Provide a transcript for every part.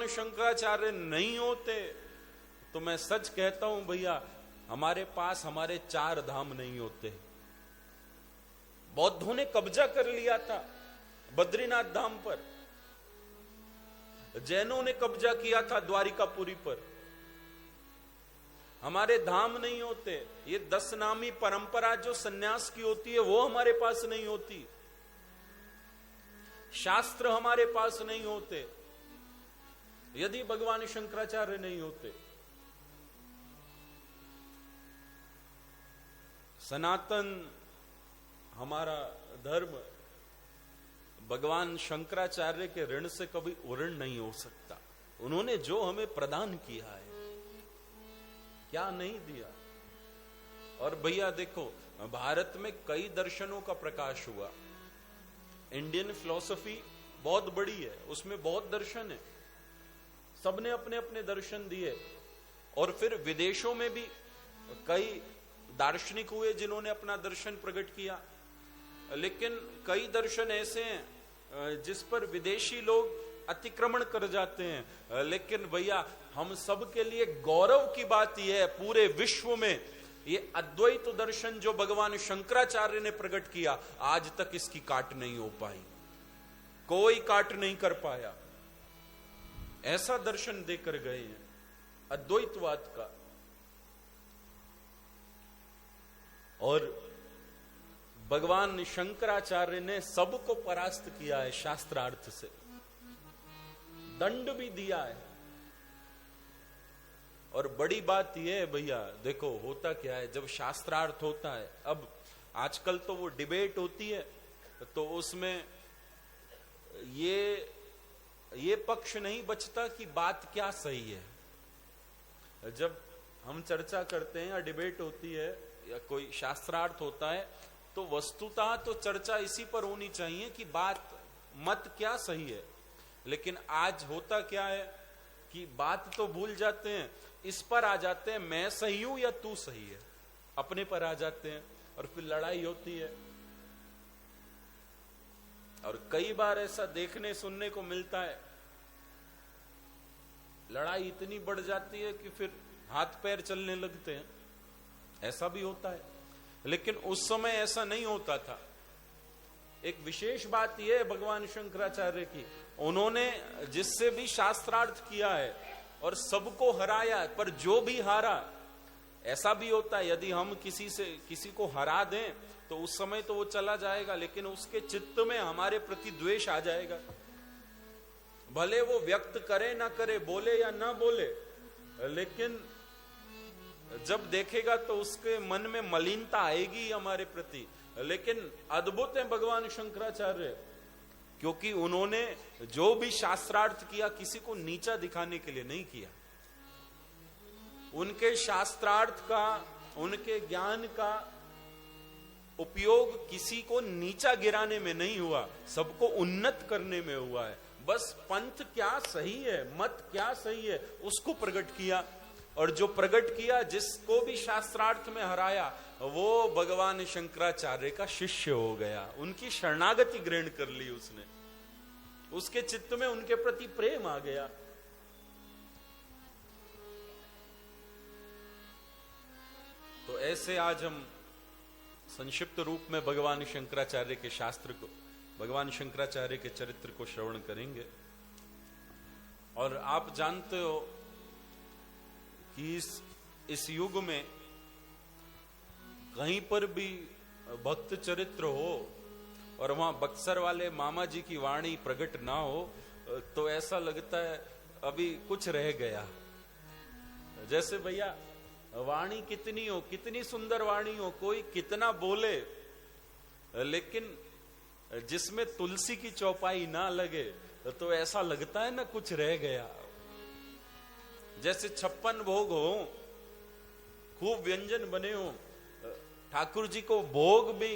भगवान शंकराचार्य नहीं होते तो मैं सच कहता हूं भैया, हमारे पास हमारे 4 धाम नहीं होते। बौद्धों ने कब्जा कर लिया था बद्रीनाथ धाम पर, जैनों ने कब्जा किया था द्वारिकापुरी पर। हमारे धाम नहीं होते। ये 10 नामी परंपरा जो सन्यास की होती है वो हमारे पास नहीं होती। शास्त्र हमारे पास नहीं होते यदि भगवान शंकराचार्य नहीं होते। सनातन हमारा धर्म भगवान शंकराचार्य के ऋण से कभी उऋण नहीं हो सकता। उन्होंने जो हमें प्रदान किया है, क्या नहीं दिया। और भैया देखो, भारत में कई दर्शनों का प्रकाश हुआ। इंडियन फिलॉसफी बहुत बड़ी है, उसमें बहुत दर्शन है, सबने अपने अपने दर्शन दिए। और फिर विदेशों में भी कई दार्शनिक हुए जिन्होंने अपना दर्शन प्रकट किया। लेकिन कई दर्शन ऐसे हैं जिस पर विदेशी लोग अतिक्रमण कर जाते हैं। लेकिन भैया हम सब के लिए गौरव की बात यह है, पूरे विश्व में ये अद्वैत दर्शन जो भगवान शंकराचार्य ने प्रकट किया, आज तक इसकी काट नहीं हो पाई, कोई काट नहीं कर पाया। ऐसा दर्शन देकर गए हैं अद्वैतवाद का। और भगवान शंकराचार्य ने सबको परास्त किया है शास्त्रार्थ से, दंड भी दिया है। और बड़ी बात यह है भैया, देखो होता क्या है जब शास्त्रार्थ होता है, अब आजकल तो वो डिबेट होती है तो उसमें ये पक्ष नहीं बचता कि बात क्या सही है। जब हम चर्चा करते हैं या डिबेट होती है या कोई शास्त्रार्थ होता है तो वस्तुतः तो चर्चा इसी पर होनी चाहिए कि बात मत क्या सही है। लेकिन आज होता क्या है कि बात तो भूल जाते हैं, इस पर आ जाते हैं मैं सही हूं या तू सही है, अपने पर आ जाते हैं और फिर लड़ाई होती है। और कई बार ऐसा देखने सुनने को मिलता है, लड़ाई इतनी बढ़ जाती है कि फिर हाथ पैर चलने लगते हैं, ऐसा भी होता है। लेकिन उस समय ऐसा नहीं होता था। एक विशेष बात यह है भगवान शंकराचार्य की, उन्होंने जिससे भी शास्त्रार्थ किया है और सबको हराया, पर जो भी हारा, ऐसा भी होता है यदि हम किसी को हरा दें तो उस समय तो वो चला जाएगा, लेकिन उसके चित्त में हमारे प्रति द्वेष आ जाएगा। भले वो व्यक्त करे ना करे, बोले या ना बोले, लेकिन जब देखेगा तो उसके मन में मलिनता आएगी हमारे प्रति। लेकिन अद्भुत है भगवान शंकराचार्य, क्योंकि उन्होंने जो भी शास्त्रार्थ किया किसी को नीचा दिखाने के लिए नहीं किया। उनके शास्त्रार्थ का, उनके ज्ञान का उपयोग किसी को नीचा गिराने में नहीं हुआ, सबको उन्नत करने में हुआ है। बस पंथ क्या सही है, मत क्या सही है, उसको प्रकट किया। और जो प्रकट किया, जिसको भी शास्त्रार्थ में हराया, वो भगवान शंकराचार्य का शिष्य हो गया। उनकी शरणागति ग्रहण कर ली उसने, उसके चित्त में उनके प्रति प्रेम आ गया। तो ऐसे आज हम संक्षिप्त रूप में भगवान शंकराचार्य के शास्त्र को, भगवान शंकराचार्य के चरित्र को श्रवण करेंगे। और आप जानते हो कि इस युग में कहीं पर भी भक्त चरित्र हो और वहां बक्सर वाले मामा जी की वाणी प्रकट ना हो तो ऐसा लगता है अभी कुछ रह गया। जैसे भैया वाणी कितनी हो, कितनी सुंदर वाणी हो, कोई कितना बोले, लेकिन जिसमें तुलसी की चौपाई ना लगे तो ऐसा लगता है ना कुछ रह गया। जैसे 56 भोग हो, खूब व्यंजन बने हो, ठाकुर जी को भोग भी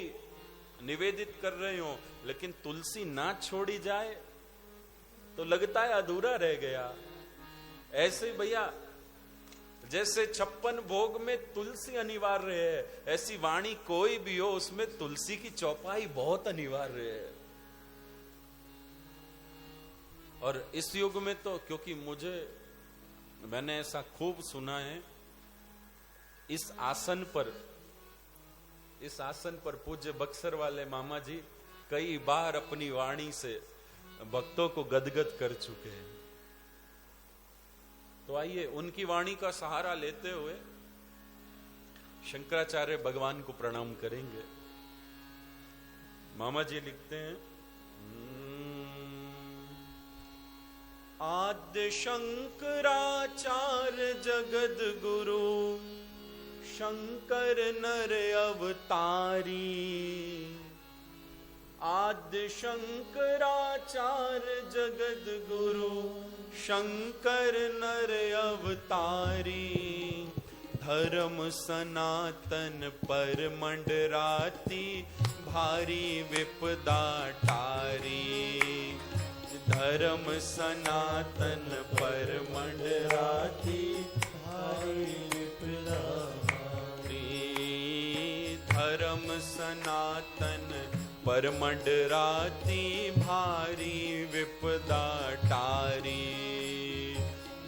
निवेदित कर रहे हो, लेकिन तुलसी ना छोड़ी जाए तो लगता है अधूरा रह गया। ऐसे भैया जैसे 56 भोग में तुलसी अनिवार्य है, ऐसी वाणी कोई भी हो उसमें तुलसी की चौपाई बहुत अनिवार्य है। और इस युग में तो, क्योंकि मैंने ऐसा खूब सुना है, इस आसन पर पूज्य बक्सर वाले मामा जी कई बार अपनी वाणी से भक्तों को गदगद कर चुके हैं। तो आइए उनकी वाणी का सहारा लेते हुए शंकराचार्य भगवान को प्रणाम करेंगे। मामा जी लिखते हैं, आद्य शंकराचार्य जगद गुरु, शंकर नर अवतारी। आद्य शंकराचार्य जगद गुरु, शंकर नर अवतारी। धर्म सनातन पर मंडराती, भारी विपदा टारी। धर्म सनातन पर मंडराती, भारी विपदा टारी। धर्म सनातन पर मंडराती, भारी विपदा टारी।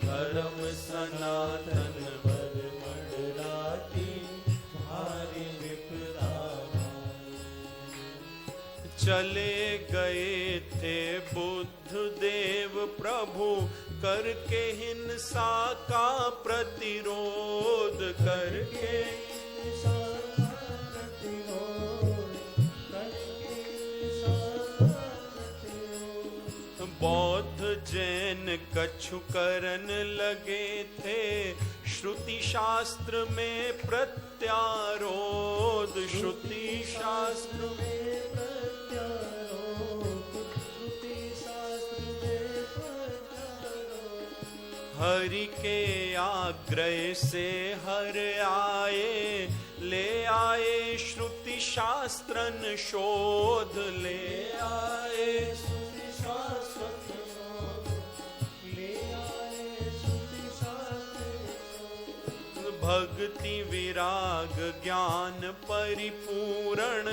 धर्म सनातन पर मंडराती, भारी विपदा। चले गए थे बुद्ध देव प्रभु, करके हिंसा का प्रतिरोध। करके बौद्ध जैन कछु करन लगे थे, श्रुति शास्त्र में प्रत्यारोध। श्रुति शास्त्र में प्रत्यारोध। श्रुति शास्त्र में प्रत्यारोध। हरि के आग्रह से हर आए, ले आए श्रुति शास्त्रन शोध। ले आए श्रुति शास्त्र, भक्ति विराग ज्ञान परिपूर्ण,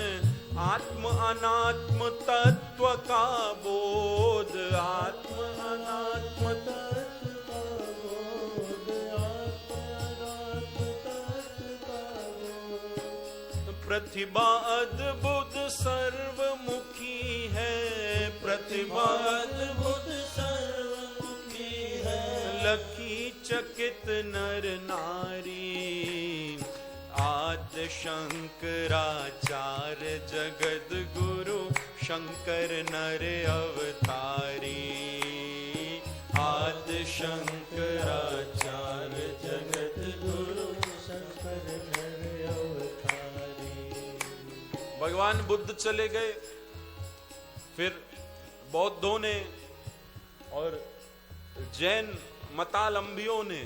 आत्म अनात्म तत्व का बोध। आत्म अनात्म तत्व का बोध। आत्म अनात्म तत्व का बोध। प्रतिभा अद्भुत सर्वमुखी है। प्रतिभा अद्भुत सर्वमुखी है। लखी चकित नर नारी। आद्य शंकराचार्य जगद गुरु, शंकर नर अवतारी। आद्य शंकराचार्य जगद गुरु, शंकर नर अवतारी। भगवान बुद्ध चले गए, फिर बौद्धों ने और जैन मतालंबियों ने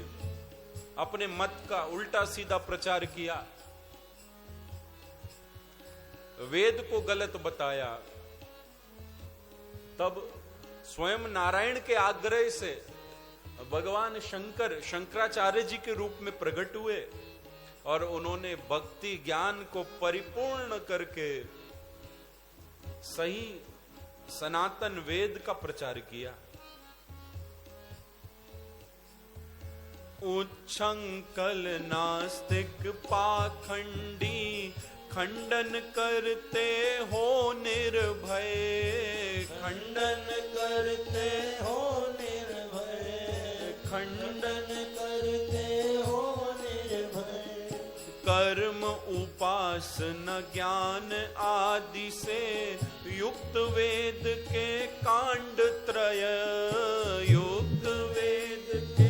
अपने मत का उल्टा सीधा प्रचार किया, वेद को गलत बताया। तब स्वयं नारायण के आग्रह से भगवान शंकराचार्य जी के रूप में प्रकट हुए और उन्होंने भक्ति ज्ञान को परिपूर्ण करके सही सनातन वेद का प्रचार किया। उच्छृंखल नास्तिक पाखंडी, खंडन करते हो निर्भय। खंडन करते हो निर्भय। खंडन करते हो निर्भय। कर्म उपासना ज्ञान आदि से युक्त वेद के कांड त्रय। युक्त वेद के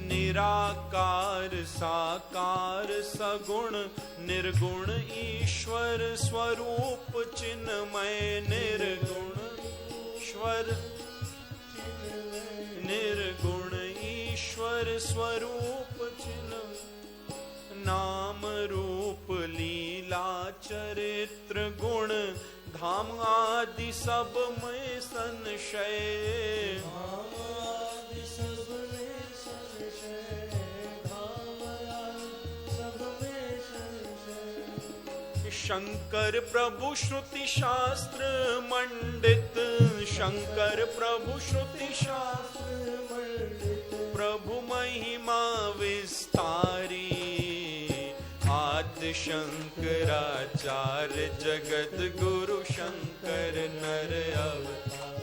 निराकार साकार सगुण निर्गुण ईश्वर स्वरूप चिन्मय। निर्गुण ईश्वर, निर्गुण ईश्वर स्वरूप चिन्मय। नाम रूप लीला चरित्र गुण, धाम आदि सब में संशय। शंकर प्रभु श्रुति शास्त्र मंडित, शंकर प्रभु श्रुति शास्त्र मंडित, प्रभु महिमा विस्तारी, आदि शंकराचार्य जगत गुरु शंकर नर अवतार।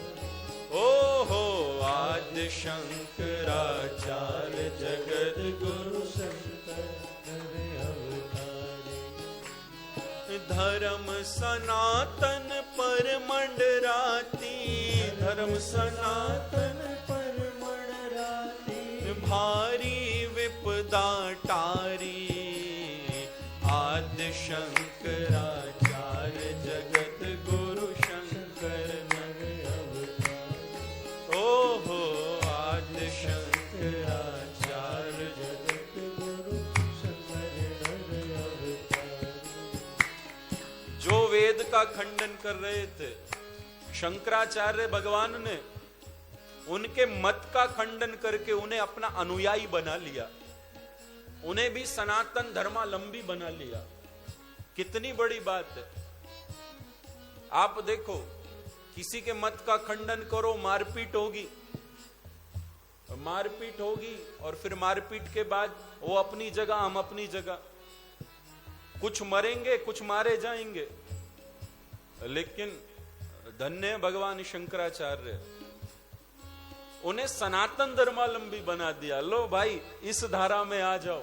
ओहो आदि शंकराचार्य जगत गुरु शंकर नर अवतारी। धर्म सनातन पर मंडराती, धर्म सनातन पर मंडराती, भारी विपदा टारी, आदि शंकराचार्य जगत गुरु शंकर नर अवतार। ओहो आदि शंकराचार्य जगत गुरु शंकर नर अवतार। जो वेद का खंडन कर रहे थे शंकराचार्य भगवान ने, उनके मत का खंडन करके उन्हें अपना अनुयायी बना लिया, उन्हें भी सनातन धर्मावलंबी बना लिया। कितनी बड़ी बात है। आप देखो, किसी के मत का खंडन करो, मारपीट होगी, मारपीट होगी, और फिर मारपीट के बाद वो अपनी जगह, हम अपनी जगह, कुछ मरेंगे, कुछ मारे जाएंगे। लेकिन धन्य भगवान शंकराचार्य, उन्हें सनातन धर्मावलंबी बना दिया। लो भाई, इस धारा में आ जाओ,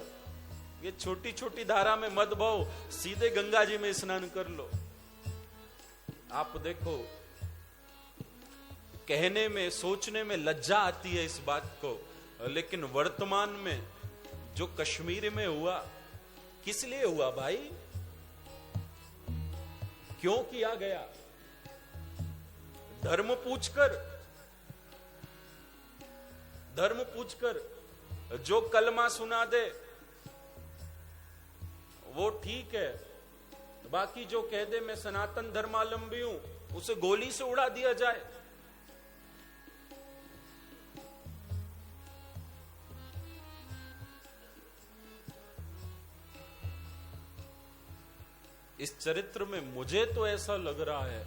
ये छोटी छोटी धारा में मत बहो, सीधे गंगा जी में स्नान कर लो। आप देखो, कहने में, सोचने में लज्जा आती है इस बात को, लेकिन वर्तमान में जो कश्मीर में हुआ, किस लिए हुआ भाई? क्यों किया गया? धर्म पूछकर, धर्म पूछकर जो कलमा सुना दे वो ठीक है, बाकी जो कह दे मैं सनातन धर्मावलंबी हूं, उसे गोली से उड़ा दिया जाए। इस चरित्र में मुझे तो ऐसा लग रहा है,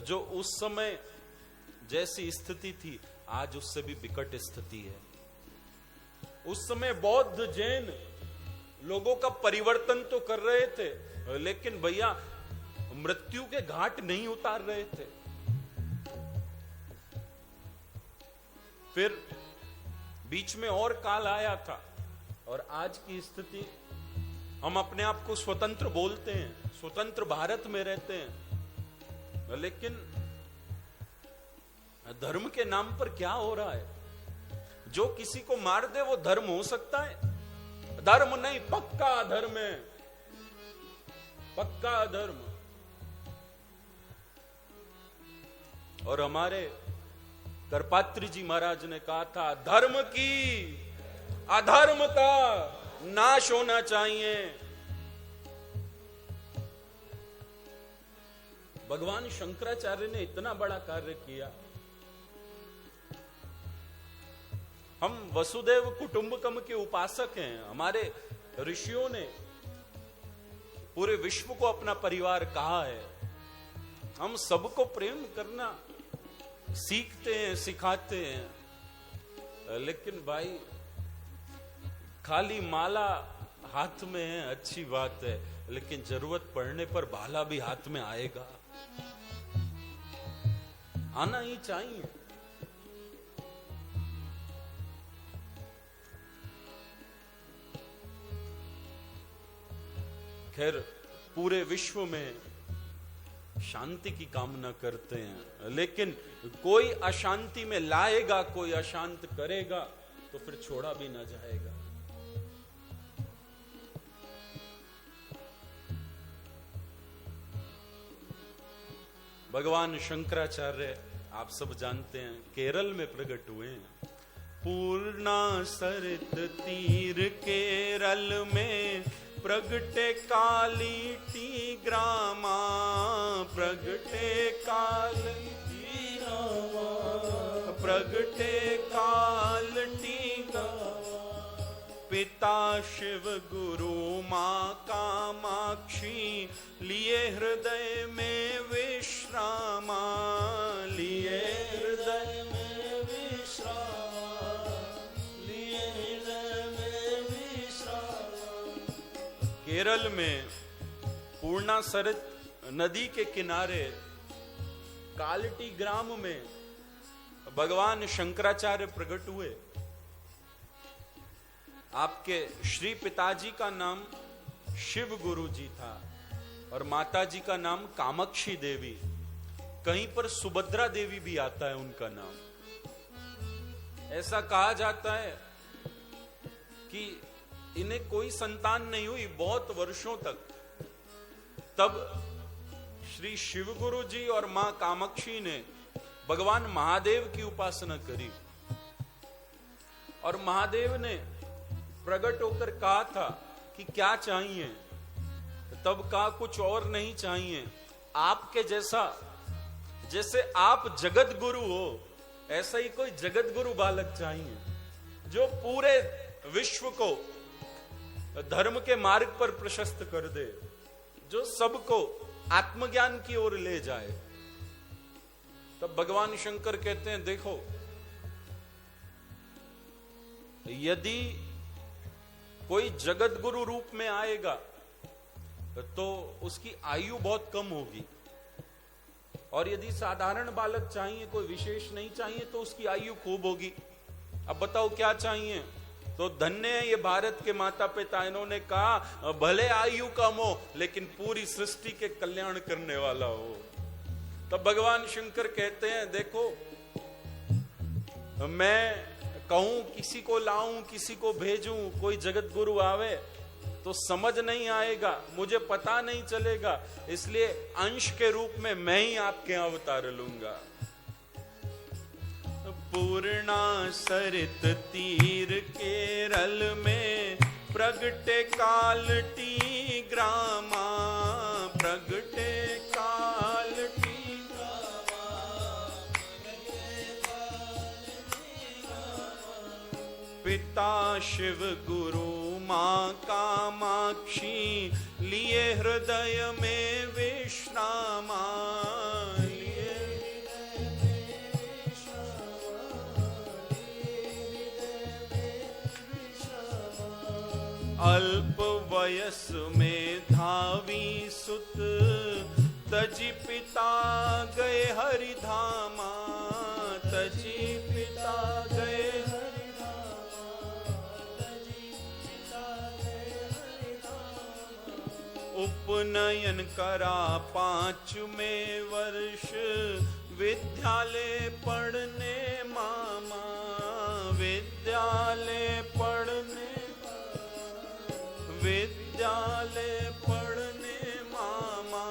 जो उस समय जैसी स्थिति थी, आज उससे भी विकट स्थिति है। उस समय बौद्ध जैन लोगों का परिवर्तन तो कर रहे थे, लेकिन भैया मृत्यु के घाट नहीं उतार रहे थे। फिर बीच में और काल आया था, और आज की स्थिति, हम अपने आप को स्वतंत्र बोलते हैं, स्वतंत्र भारत में रहते हैं, लेकिन धर्म के नाम पर क्या हो रहा है? जो किसी को मार दे वो धर्म हो सकता है? धर्म नहीं, पक्का अधर्म है, पक्का अधर्म। और हमारे करपात्री जी महाराज ने कहा था, धर्म की अधर्म का नाश होना चाहिए। भगवान शंकराचार्य ने इतना बड़ा कार्य किया। हम वसुदेव कुटुंबकम के उपासक हैं। हमारे ऋषियों ने पूरे विश्व को अपना परिवार कहा है। हम सबको प्रेम करना सीखते हैं, सिखाते हैं, लेकिन भाई खाली माला हाथ में है, अच्छी बात है, लेकिन जरूरत पड़ने पर भाला भी हाथ में आएगा, आना ही चाहिए। खैर, पूरे विश्व में शांति की कामना करते हैं, लेकिन कोई अशांति में लाएगा, कोई अशांत करेगा तो फिर छोड़ा भी ना जाएगा। भगवान शंकराचार्य आप सब जानते हैं, केरल में प्रकट हुए हैं। पूर्णा सरित तीर केरल में प्रगटे काली टी ग्रामा, प्रगटे काली टी ग्रामा, प्रगटे काल टी ग्रामा। पिता शिव गुरु मां कामाक्षी लिए लिए हृदय में विश्रामा, लिए हृदय में विश्रामा, लिए हृदय में विश्रामा। केरल में पूर्णासर नदी के किनारे कालटी ग्राम में भगवान शंकराचार्य प्रकट हुए। आपके श्री पिताजी का नाम शिव गुरु जी था और माता जी का नाम कामाक्षी देवी। कहीं पर सुभद्रा देवी भी आता है उनका नाम। ऐसा कहा जाता है कि इन्हें कोई संतान नहीं हुई बहुत वर्षों तक। तब श्री शिव गुरु जी और मां कामाक्षी ने भगवान महादेव की उपासना करी और महादेव ने प्रकट होकर कहा था कि क्या चाहिए। तब कहा कुछ और नहीं चाहिए, आपके जैसा, जैसे आप जगत गुरु हो ऐसा ही कोई जगत गुरु बालक चाहिए जो पूरे विश्व को धर्म के मार्ग पर प्रशस्त कर दे, जो सबको आत्मज्ञान की ओर ले जाए। तब भगवान शंकर कहते हैं देखो, यदि कोई जगत गुरु रूप में आएगा तो उसकी आयु बहुत कम होगी, और यदि साधारण बालक चाहिए, कोई विशेष नहीं चाहिए, तो उसकी आयु खूब होगी। अब बताओ क्या चाहिए? तो धन्य है ये भारत के माता पिता, इन्होंने कहा भले आयु कम हो लेकिन पूरी सृष्टि के कल्याण करने वाला हो। तब भगवान शंकर कहते हैं देखो, मैं कहूं किसी को लाऊं, किसी को भेजूं, कोई जगत गुरु आवे तो समझ नहीं आएगा, मुझे पता नहीं चलेगा, इसलिए अंश के रूप में मैं ही आपके अवतार लूंगा। पूर्णा सरित तीर केरल में प्रगटे कालटी ग्रामा, प्रगटे कालटी ग्रामा। पिता शिव गुरु मां कामाक्षी, लिए हृदय में विश्रामा, अल्प वयस में धावी सुत, तजी पिता गए हरिधामा, तजी पिता गए हरिधामा, तजी पिता गए हरिधामा। उपनयन करा 5वें वर्ष, विद्यालय पढ़ने मामा, विद्यालय पढ़ने, विद्यालय पढ़ने मामा।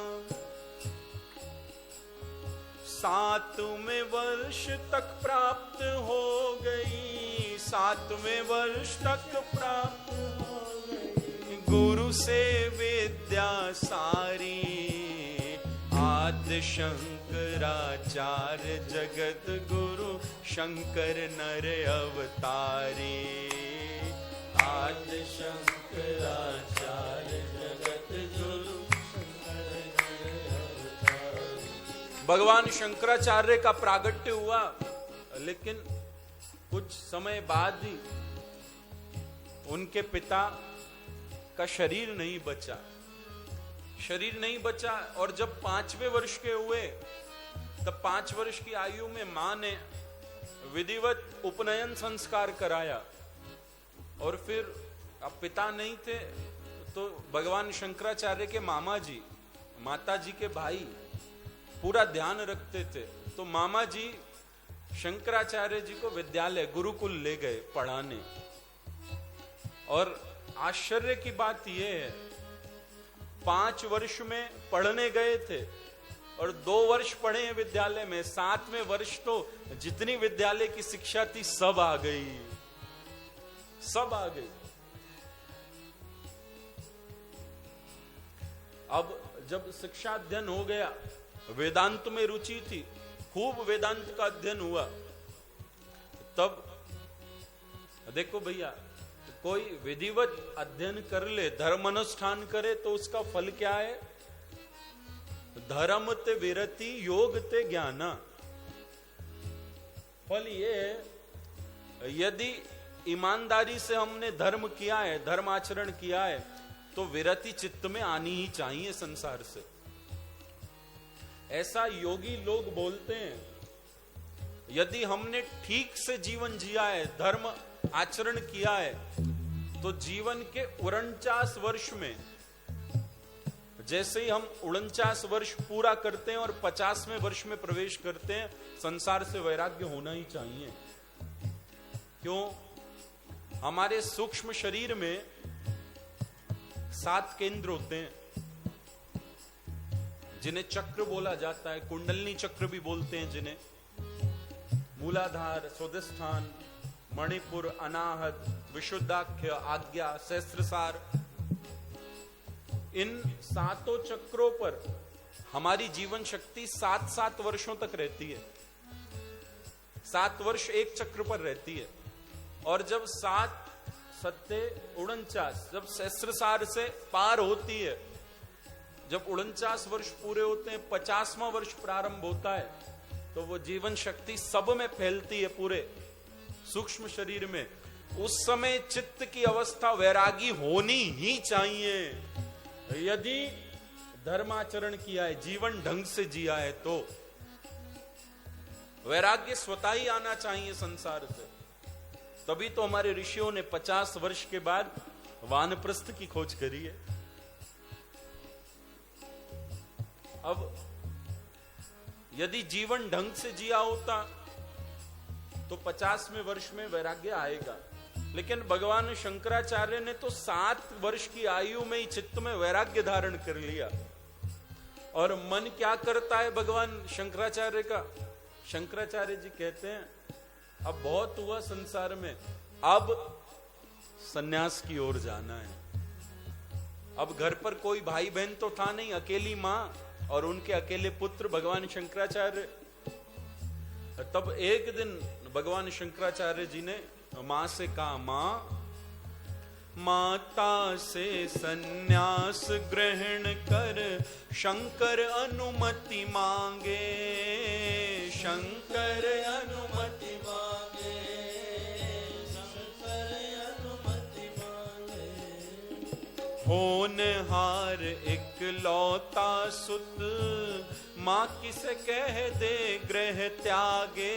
7वें वर्ष तक प्राप्त हो गई, 7वें वर्ष तक प्राप्त हो गई, गुरु से विद्या सारी, आदि शंकराचार्य जगत गुरु, शंकर नर अवतारी, आदि शंकराचार्य जगत गुरु, शंकर नर अवतारी। भगवान शंकराचार्य का प्रागट्य हुआ, लेकिन कुछ समय बाद ही उनके पिता का शरीर नहीं बचा, शरीर नहीं बचा। और जब 5वें वर्ष के हुए तब 5 वर्ष की आयु में मां ने विधिवत उपनयन संस्कार कराया। और फिर अब पिता नहीं थे तो भगवान शंकराचार्य के मामा जी, माता जी के भाई पूरा ध्यान रखते थे। तो मामा जी शंकराचार्य जी को विद्यालय गुरुकुल ले गए पढ़ाने। और आश्चर्य की बात यह है, 5 वर्ष में पढ़ने गए थे और 2 वर्ष पढ़े हैं विद्यालय में, 7वें वर्ष तो जितनी विद्यालय की शिक्षा थी सब आ गई, सब आ गई। अब जब शिक्षा अध्ययन हो गया, वेदांत में रुचि थी, खूब वेदांत का अध्ययन हुआ। तब देखो भैया, कोई विधिवत अध्ययन कर ले, धर्म अनुष्ठान करे तो उसका फल क्या है? धर्म ते विरति योग ते ज्ञान। फल ये है, यदि ईमानदारी से हमने धर्म किया है, धर्म आचरण किया है, तो विरति चित्त में आनी ही चाहिए संसार से। ऐसा योगी लोग बोलते हैं, यदि हमने ठीक से जीवन जिया है, धर्म आचरण किया है, तो जीवन के 49 वर्ष में, जैसे ही हम 49 वर्ष पूरा करते हैं और 50वें वर्ष में प्रवेश करते हैं, संसार से वैराग्य होना ही चाहिए। क्यों? हमारे सूक्ष्म शरीर में 7 केंद्र होते हैं, जिन्हें चक्र बोला जाता है, कुंडलनी चक्र भी बोलते हैं जिन्हें। मूलाधार, स्वादिष्ठान, मणिपुर, अनाहत, विशुद्धाख्य, आज्ञा, सहस्त्रसार। इन 7 चक्रों पर हमारी जीवन शक्ति 7-7 वर्षों तक रहती है। 7 वर्ष एक चक्र पर रहती है। और जब 7 सत्ते 49, जब सहस्त्रसार से पार होती है, जब 49 वर्ष पूरे होते हैं, 50वां वर्ष प्रारंभ होता है, तो वो जीवन शक्ति सब में फैलती है, पूरे सूक्ष्म शरीर में। उस समय चित्त की अवस्था वैरागी होनी ही चाहिए। यदि धर्माचरण किया है, जीवन ढंग से जिया है, तो वैराग्य स्वतः ही आना चाहिए संसार से। तभी तो हमारे ऋषियों ने 50 वर्ष के बाद वानप्रस्थ की खोज करी है। अब यदि जीवन ढंग से जिया होता तो 50वें वर्ष में वैराग्य आएगा। लेकिन भगवान शंकराचार्य ने तो 7 वर्ष की आयु में ही चित्त में वैराग्य धारण कर लिया। और मन क्या करता है भगवान शंकराचार्य का? शंकराचार्य जी कहते हैं, अब बहुत हुआ संसार में, अब सन्यास की ओर जाना है। अब घर पर कोई भाई बहन तो था नहीं, अकेली मां और उनके अकेले पुत्र भगवान शंकराचार्य। तब एक दिन भगवान शंकराचार्य जी ने मां से कहा, माता से सन्यास ग्रहण कर शंकर अनुमति मांगे, शंकर अनुमति मांगे, शंकर अनुमति मांगे। होनहार इकलौता सुत, माँ किसे कह दे ग्रह त्यागे,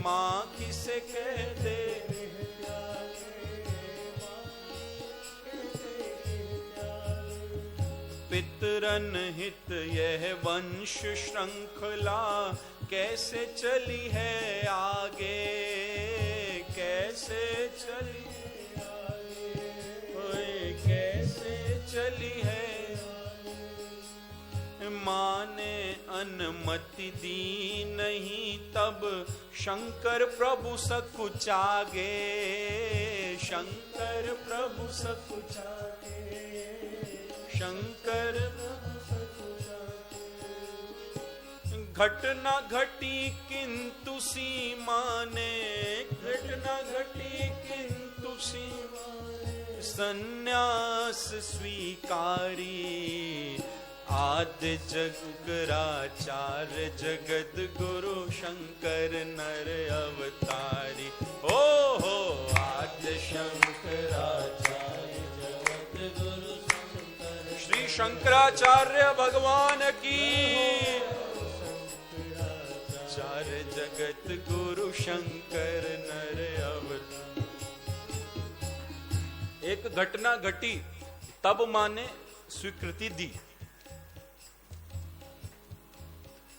माँ किसे कह दे ग्रह त्यागे। पितरन हित यह वंश श्रृंखला, कैसे चली है आगे, कैसे चली है आगे, ओए कैसे चली है। माने अनुमति दी नहीं तब, शंकर प्रभु सकुचागे, शंकर प्रभु सकुचागे, शंकर प्रभु सकुचागे। घटना घटी किंतु सीमा ने, घटना घटी किंतु सीमा ने, सन्यास स्वीकारी आदि जगराचार्य जगत गुरु शंकर नर अवतारी। हो आदि शंकराचार्य जगत गुरु शंकर, श्री शंकराचार्य भगवान की, चार्य जगत गुरु शंकर नर अवतारी। एक घटना घटी, तब मां ने स्वीकृति दी।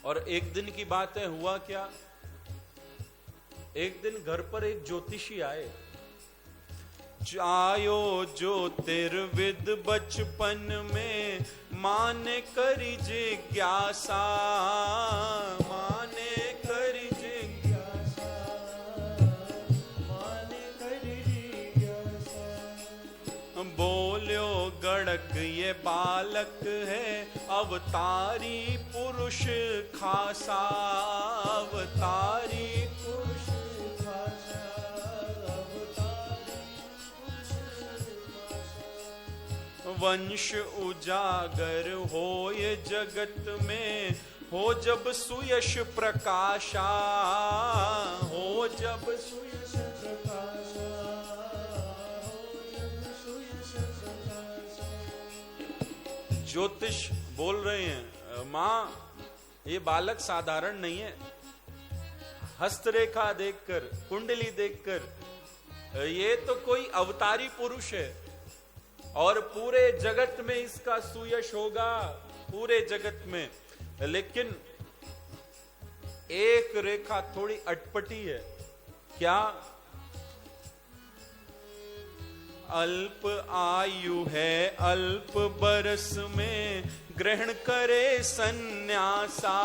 और एक दिन की बात है, हुआ क्या, एक दिन घर पर एक ज्योतिषी आए। जायो ज्योतिर्विद बचपन में, मां ने करी जिज्ञासा, मां ने करी जिज्ञासा, मां ने करी जिज्ञासा। बोल्यो गड़क ये बालक है, अवतारी पुरुष खासा, अवतारी पुरुष खासा, अवतारी पुरुष खासा। वंश उजागर होय जगत में, हो जब सुयश प्रकाशा, हो जब सुयश प्रकाशा, ज्योतिष बोल रहे हैं, मां ये बालक साधारण नहीं है, हस्तरेखा देखकर, कुंडली देखकर ये तो कोई अवतारी पुरुष है और पूरे जगत में इसका सुयश होगा, पूरे जगत में। लेकिन एक रेखा थोड़ी अटपटी है, क्या? अल्प आयु है अल्प बरस में, ग्रहण करे सन्यासा,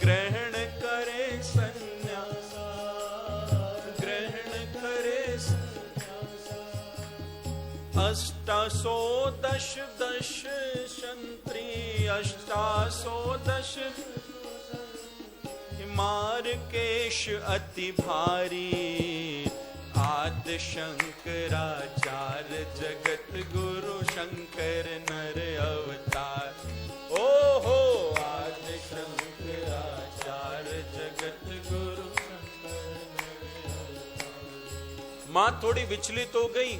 ग्रहण करे सन्यासा, ग्रहण करे सन्यासा। अष्टासो दश दश शंत्री, अष्टासो दश मार्केश अति भारी, आदि शंकराचार्य जगत गुरु शंकर नर अवतार। ओ हो आदि शंकराचार्य जगत गुरु शंकर नर अवतार। मां थोड़ी विचलित हो गई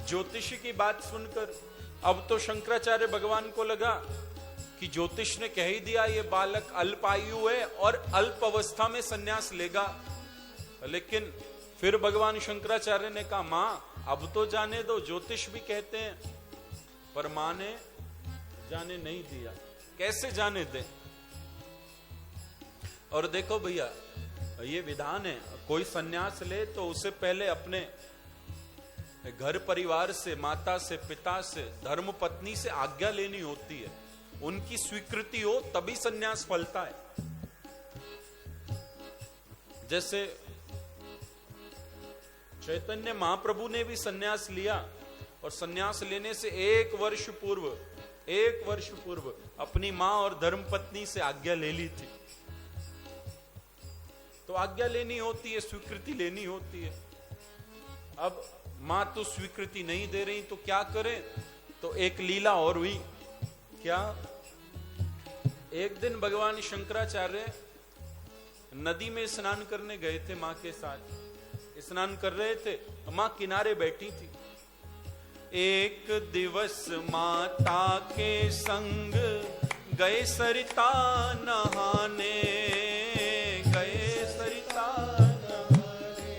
ज्योतिषी की बात सुनकर। अब तो शंकराचार्य भगवान को लगा कि ज्योतिष ने कह ही दिया ये बालक अल्पायु है और अल्प अवस्था में संन्यास लेगा। लेकिन फिर भगवान शंकराचार्य ने कहा, मां अब तो जाने दो, ज्योतिष भी कहते हैं। पर मां ने जाने नहीं दिया। कैसे जाने दे? और देखो भैया, ये विधान है, कोई संन्यास ले तो उससे पहले अपने घर परिवार से, माता से, पिता से, धर्म पत्नी से आज्ञा लेनी होती है। उनकी स्वीकृति हो तभी संन्यास फलता है। जैसे चैतन्य महाप्रभु ने भी संन्यास लिया और संन्यास लेने से एक वर्ष पूर्व अपनी मां और धर्मपत्नी से आज्ञा ले ली थी। तो आज्ञा लेनी होती है, स्वीकृति लेनी होती है। अब मां तो स्वीकृति नहीं दे रही तो क्या करें? तो एक लीला और हुई। क्या? एक दिन भगवान शंकराचार्य नदी में स्नान करने गए थे, मां के साथ स्नान कर रहे थे, मां किनारे बैठी थी। एक दिवस माता के संग गए सरिता नहाने, गए सरिता नहाने,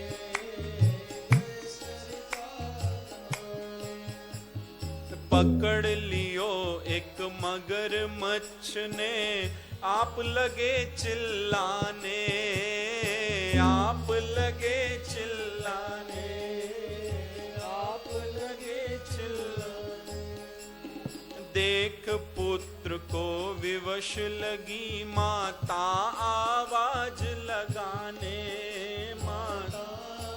पकड़ लियो एक मगरमच्छ ने, आप लगे चिल्लाने, आप लगे चिल्लाने, आप लगे चिल्लाने। देख पुत्र को विवश लगी माता आवाज लगाने, माता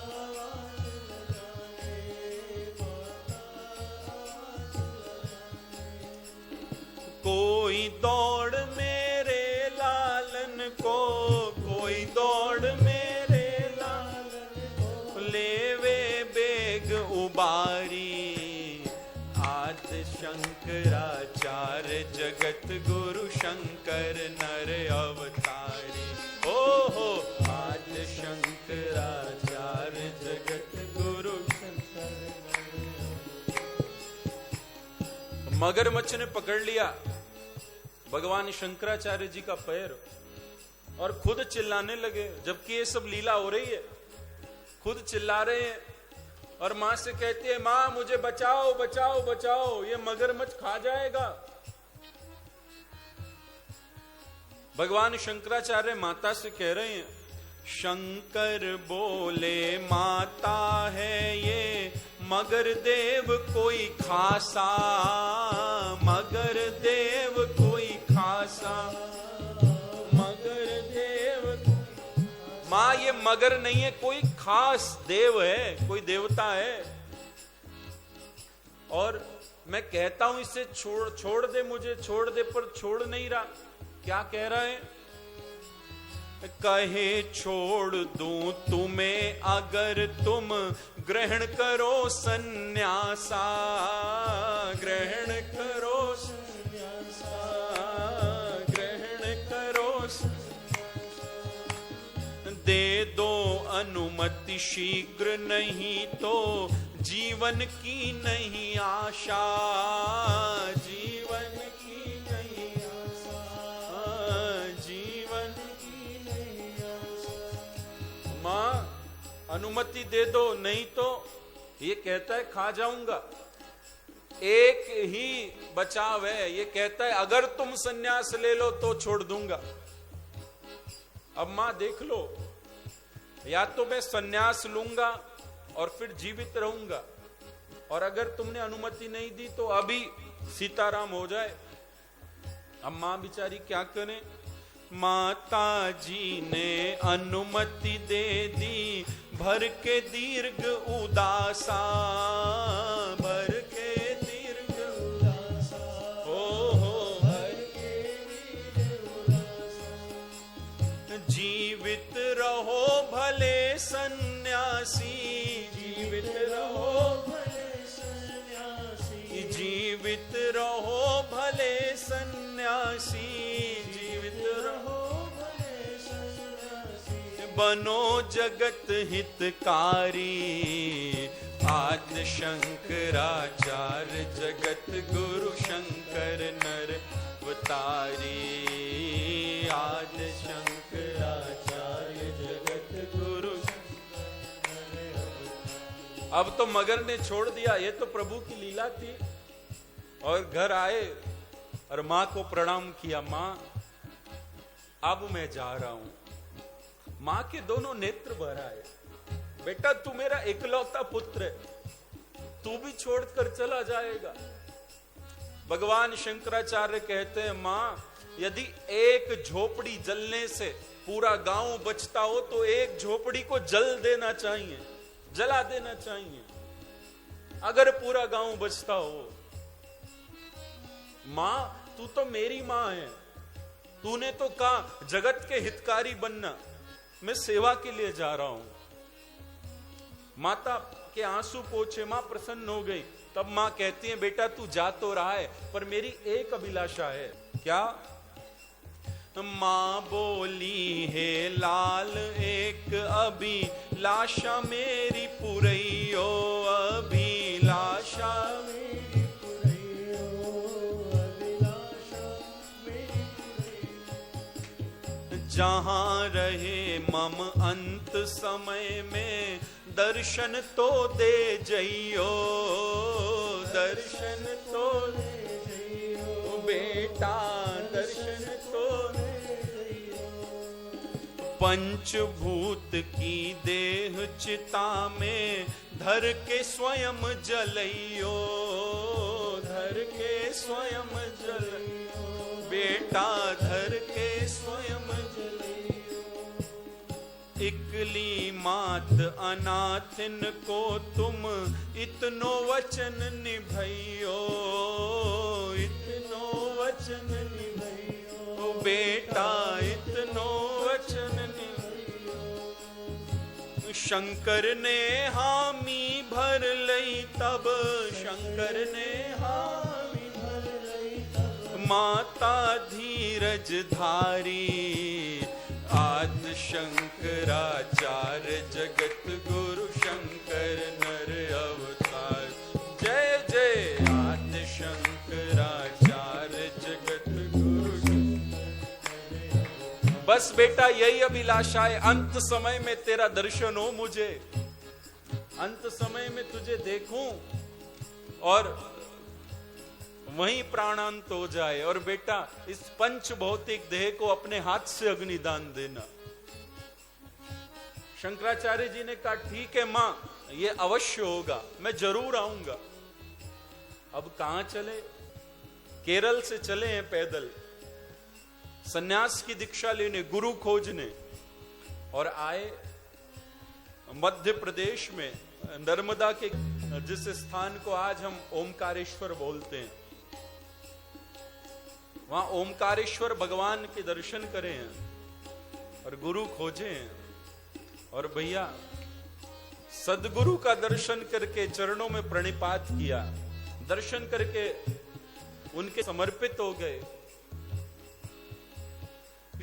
आवाज लगाने, माता कोई दौड़ मेरे लालन को, कोई दौड़ मेरे लालन को, लेवे बेग उबारी, आदि शंकराचार्य जगत गुरु शंकर नर अवतारी। ओहो आदि शंकराचार्य जगत गुरु शंकर नर। मगरमच्छ ने पकड़ लिया भगवान शंकराचार्य जी का पैर और खुद चिल्लाने लगे। जबकि ये सब लीला हो रही है, खुद चिल्ला रहे हैं और मां से कहती है, मां मुझे बचाओ बचाओ बचाओ, ये मगरमच्छ खा जाएगा। भगवान शंकराचार्य माता से कह रहे हैं, शंकर बोले माता है ये मगर देव कोई खासा, मगर देव कोई खासा, मगर देव। मां ये मगर नहीं है, कोई खास देव है, कोई देवता है। और मैं कहता हूं इसे छोड़ दे, मुझे छोड़ दे, पर छोड़ नहीं रहा। क्या कह रहा है? कहे छोड़ दूं तुम्हें अगर तुम ग्रहण करो सन्यासा, ग्रहण करो संन्यासा, ग्रहण करो दे दो अनुमति शीघ्र, नहीं तो जीवन की नहीं आशा, जीवन की नहीं आशा, जीवन की नहीं आशा। मां अनुमति दे दो, नहीं तो ये कहता है खा जाऊंगा। एक ही बचाव है, ये कहता है अगर तुम सन्यास ले लो तो छोड़ दूंगा। अब मां देख लो, या तो मैं सन्यास लूंगा और फिर जीवित रहूंगा, और अगर तुमने अनुमति नहीं दी तो अभी सीताराम हो जाए। अब मां बेचारी क्या करे? माता जी ने अनुमति दे दी, भर के दीर्घ उदासा, भर के दीर्घ उदासा, हो भर के दीर्घ उदासा। जीवित रहो भले सन्यासी, जीवित रहो भले सन्यासी, जीवित रहो भले सन्यासी, जीवित रहो भले सन्यासी। बनो जगत हितकारी, आद्य शंकराचार्य जगत गुरु शंकर नरवतारी, आद्य शंकराचार्य जगत गुरु। अब तो मगर ने छोड़ दिया, ये तो प्रभु की लीला थी। और घर आए और मां को प्रणाम किया, मां अब मैं जा रहा हूं। मां के दोनों नेत्र भर आए, बेटा तू मेरा इकलौता पुत्र है, तू भी छोड़कर चला जाएगा। भगवान शंकराचार्य कहते हैं, मां यदि एक झोपड़ी जलने से पूरा गांव बचता हो तो एक झोपड़ी को जल देना चाहिए, जला देना चाहिए, अगर पूरा गांव बचता हो। मां तू तो मेरी मां है, तूने तो कहा जगत के हितकारी बनना, मैं सेवा के लिए जा रहा हूं। माता के आंसू पोंछे, मां प्रसन्न हो गई। तब मां कहती है, बेटा तू जा तो रहा है पर मेरी एक अभिलाषा है। क्या? मां बोली, हे लाल एक अभिलाषा मेरी पुरैयो, अभिलाषा मेरी पुरैयो, अभिलाषा मेरी पुरैयो। जहां रहे मम अंत समय में, दर्शन तो दे जइयो, दर्शन तो दे जइयो, बेटा दर्शन तो दे जइयो। पंचभूत की देह चिता में, धर के स्वयं जलइयो, धर के स्वयं जलइयो, बेटा धर के स्वयं जलइयो। इकली मात अनाथिन को तुम इतनो वचन निभइयो, इतनो वचन निभइयो, बेटा इतनो वचन निभइयो। शंकर ने हामी भर लई तब, शंकर ने हामी भर लई तब। माता धीरज धारी, आद्य शंकराचार्य जगत गुरु शंकर नर अवतार। जय जय आद्य शंकराचार्य जगत गुरु शंकर। बस बेटा यही अभिलाषा है, अंत समय में तेरा दर्शन हो मुझे, अंत समय में तुझे देखूं और वहीं प्राणांत हो जाए। और बेटा इस पंच भौतिक देह को अपने हाथ से अग्निदान देना। शंकराचार्य जी ने कहा, ठीक है मां, ये अवश्य होगा, मैं जरूर आऊंगा। अब कहां चले? केरल से चले हैं पैदल, सन्यास की दीक्षा लेने, गुरु खोजने। और आए मध्य प्रदेश में नर्मदा के जिस स्थान को आज हम ओमकारेश्वर बोलते हैं, वहां ओमकारेश्वर भगवान के दर्शन करे हैं और गुरु खोजे हैं। और भैया सदगुरु का दर्शन करके चरणों में प्रणिपात किया। दर्शन करके उनके समर्पित हो गए।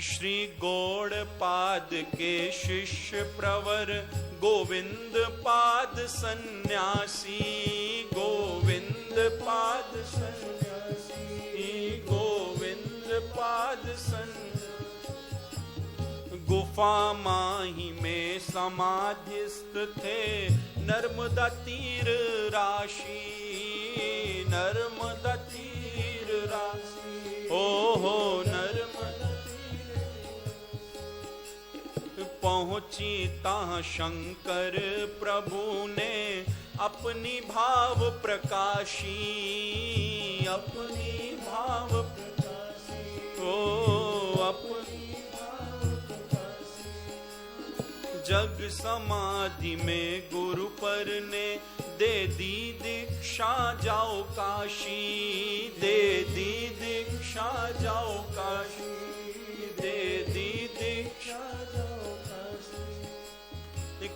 श्री गौड़पाद के शिष्य प्रवर गोविंद पाद सन्यासी, गोविंद पाद सन्यासी, गोविंद पाद सन्यासी। गुफा माही में समाधिस्थ थे नर्मदा तीर राशि, नर्मदा तीर राशि। ओहो नर्मदा पहुंची ता शंकर प्रभु ने अपनी भाव प्रकाशी, अपनी भाव प्रकाशी। ओ अपनी भाव प्रकाशी। जग समाधि में गुरु पर ने दे दी दीक्षा जाओ काशी, दे दी दीक्षा जाओ काशी, दे दी दीक्षा जाओ काशी।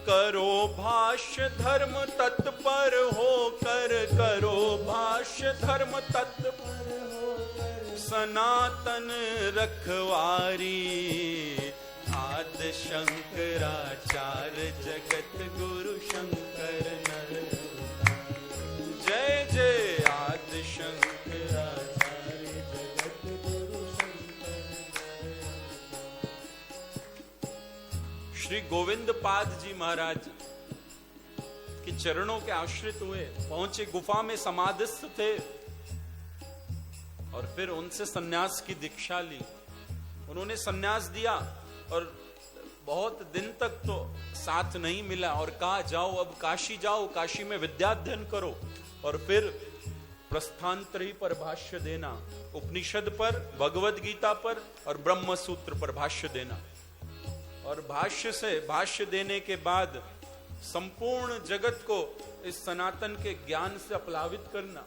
करो भाष्य धर्म तत्पर होकर, करो भाष्य धर्म तत्पर होकर, सनातन रखवारी। आदि शंकराचार्य जगत गुरु शंकर नर। जय जय आदि शंकराचार्य जगत गुरु शंकर। श्री गोविंद पाद जी महाराज के चरणों के आश्रित हुए, पहुंचे, गुफा में समाधिस्थ थे और फिर उनसे सन्यास की दीक्षा ली। उन्होंने सन्यास दिया और बहुत दिन तक तो साथ नहीं मिला और कहा जाओ अब काशी जाओ, काशी में विद्याध्ययन करो और फिर प्रस्थांतरी पर भाष्य देना, उपनिषद पर, भगवद गीता पर और ब्रह्म सूत्र पर भाष्य देना। और भाष्य देने के बाद संपूर्ण जगत को इस सनातन के ज्ञान से अपलावित करना।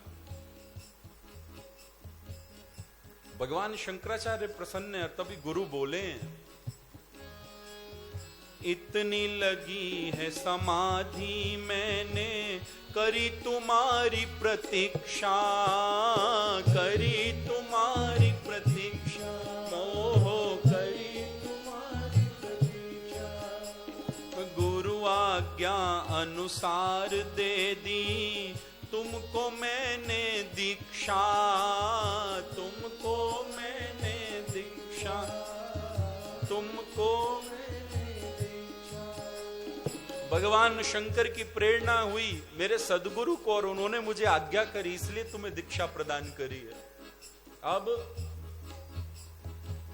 भगवान शंकराचार्य प्रसन्न है, तभी गुरु बोले इतनी लगी है समाधि मैंने करी तुम्हारी प्रतीक्षा, करी तुम्हारी प्रतीक्षा। मोहो करी तुम्हारी प्रतीक्षा। गुरु आज्ञा अनुसार दे दी तुमको मैंने दीक्षा, तुमको मैंने दीक्षा, तुमको भगवान शंकर की प्रेरणा हुई मेरे सदगुरु को और उन्होंने मुझे आज्ञा करी, इसलिए तुम्हें दीक्षा प्रदान करी है। अब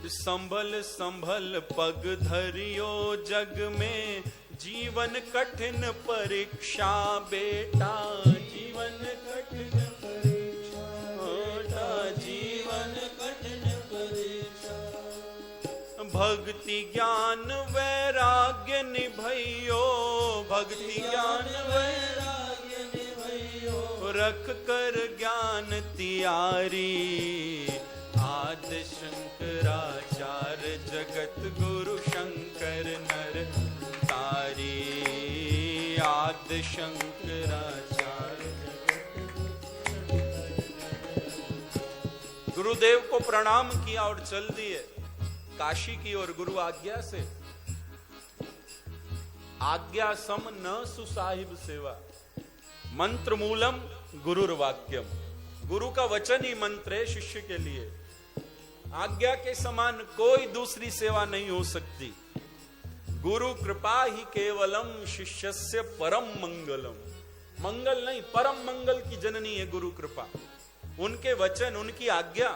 संभल संभल पग धरियो जग में जीवन कठिन परीक्षा बेटा, जीवन कठिन परीक्षा बेटा, जीवन कठिन परीक्षा। भक्ति ज्ञान वैराग्य निभइयो, भक्ति ज्ञान वैराग्य निभइयो, रख कर ज्ञान तियारी। आदि शंकराचार्य जगत गुरु शंकर नर तारी। आदि शंकराचार्य गुरुदेव को प्रणाम किया और चल दिए काशी की ओर गुरु आज्ञा से। आज्ञा सम न सुसाहिब सेवा, मंत्र मूलम गुरुर्वाक्यम। गुरु का वचन ही मंत्र है शिष्य के लिए। आज्ञा के समान कोई दूसरी सेवा नहीं हो सकती। गुरु कृपा ही केवलम शिष्यस्य परम मंगलम। मंगल नहीं, परम मंगल की जननी है गुरु कृपा। उनके वचन, उनकी आज्ञा।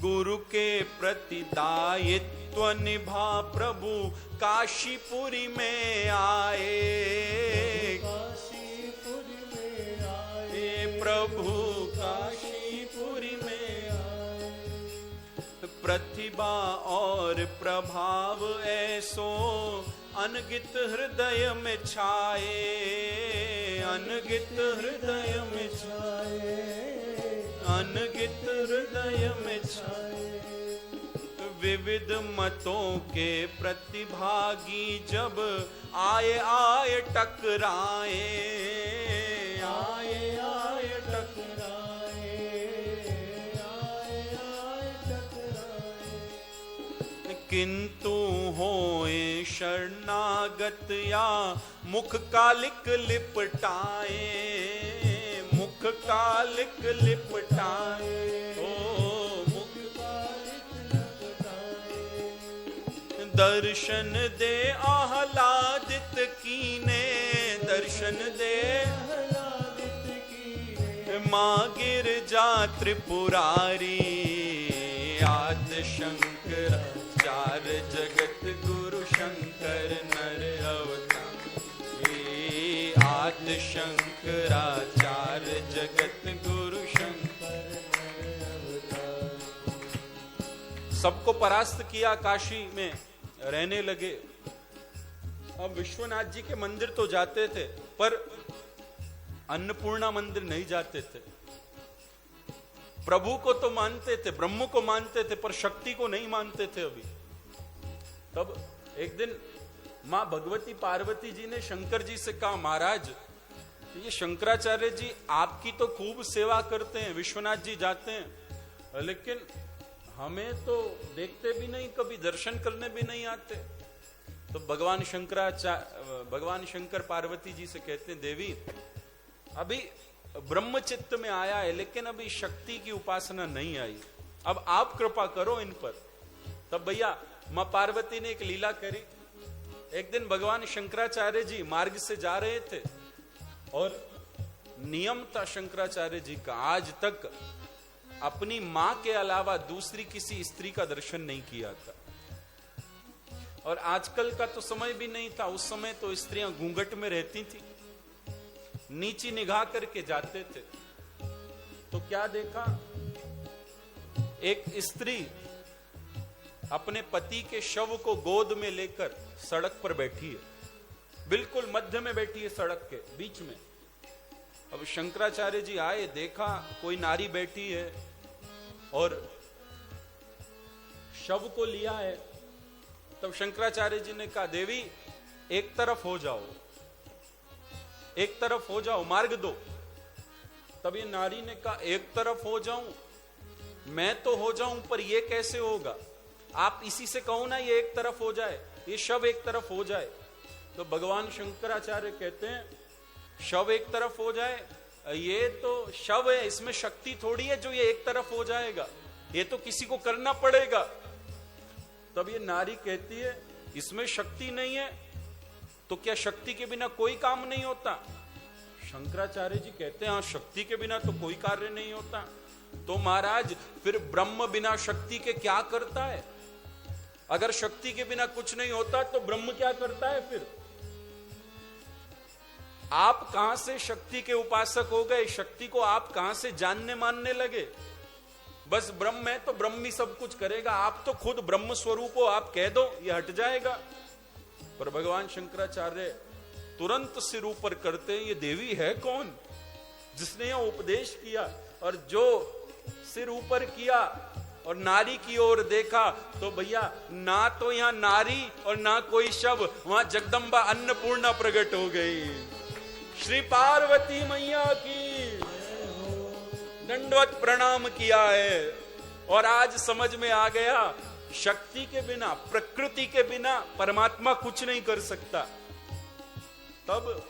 गुरु के प्रति दायित्व निभा प्रभु काशीपुरी में आए, काशीपुरी में आए प्रभु, काशीपुरी में आए। प्रतिभा और प्रभाव ऐसो अनगित हृदय में छाए, अनगित हृदय में छाए, अनगित हृदय में छाए। विविध मतों के प्रतिभागी जब आए आए टकराए, किंतु होए शरणागत या मुख कालिक लिपटाए, मुख कालिक लिपटाए, ओ मुख कालिक लिपटाए। दर्शन दे आह्लादित कीने, दर्शन दे आह्लादित कीने, मां गिरजा त्रिपुरारी, आदि शंकर चार जगत गुरु शंकर नर अवतारी, आदि शंकराचार जगत गुरु शंकर नर अवतारी। सबको परास्त किया, काशी में रहने लगे। अब विश्वनाथ जी के मंदिर तो जाते थे, पर अन्नपूर्णा मंदिर नहीं जाते थे। प्रभु को तो मानते थे, ब्रह्म को मानते थे, पर शक्ति को नहीं मानते थे अभी। तब एक दिन मां भगवती पार्वती जी ने शंकर जी से कहा, महाराज ये शंकराचार्य जी आपकी तो खूब सेवा करते हैं, विश्वनाथ जी जाते हैं, लेकिन हमें तो देखते भी नहीं, कभी दर्शन करने भी नहीं आते। तो भगवान शंकर पार्वती जी से कहते हैं, देवी अभी ब्रह्म चित्त में आया है, लेकिन अभी शक्ति की उपासना नहीं आई, अब आप कृपा करो इन पर। तब भैया मां पार्वती ने एक लीला करी। एक दिन भगवान शंकराचार्य जी मार्ग से जा रहे थे, और नियम था शंकराचार्य जी का, आज तक अपनी मां के अलावा दूसरी किसी स्त्री का दर्शन नहीं किया था। और आजकल का तो समय भी नहीं था, उस समय तो स्त्रियां घूंघट में रहती थी, नीची निगाह करके जाते थे। तो क्या देखा, एक स्त्री अपने पति के शव को गोद में लेकर सड़क पर बैठी है, बिल्कुल मध्य में बैठी है, सड़क के बीच में। अब शंकराचार्य जी आए, देखा कोई नारी बैठी है और शव को लिया है। तब शंकराचार्य जी ने कहा, देवी एक तरफ हो जाओ, एक तरफ हो जाओ, मार्ग दो। तब ये नारी ने कहा, एक तरफ हो जाऊं, मैं तो हो जाऊं, पर ये कैसे होगा, आप इसी से कहो ना ये एक तरफ हो जाए, ये शव एक तरफ हो जाए। तो भगवान शंकराचार्य कहते हैं, शव एक तरफ हो जाए, ये तो शव है, इसमें शक्ति थोड़ी है जो ये एक तरफ हो जाएगा, ये तो किसी को करना पड़ेगा। तब ये नारी कहती है, इसमें शक्ति नहीं है तो क्या शक्ति के बिना कोई काम नहीं होता? शंकराचार्य जी कहते हैं, हाँ शक्ति के बिना तो कोई कार्य नहीं होता। तो महाराज फिर ब्रह्म बिना शक्ति के क्या करता है? अगर शक्ति के बिना कुछ नहीं होता तो ब्रह्म क्या करता है? फिर आप कहां से शक्ति के उपासक हो गए? शक्ति को आप कहां से जानने मानने लगे? बस ब्रह्म है तो ब्रह्म ही सब कुछ करेगा, आप तो खुद ब्रह्म स्वरूप हो, आप कह दो ये हट जाएगा। पर भगवान शंकराचार्य तुरंत सिर ऊपर करते हैं, ये देवी है कौन जिसने यह उपदेश किया? और जो सिर ऊपर किया और नारी की ओर देखा तो भैया ना तो यहां नारी और ना कोई शव, वहां जगदम्बा अन्नपूर्णा प्रकट हो गई। श्री पार्वती मैया की दंडवत प्रणाम किया है। और आज समझ में आ गया, शक्ति के बिना, प्रकृति के बिना परमात्मा कुछ नहीं कर सकता। तब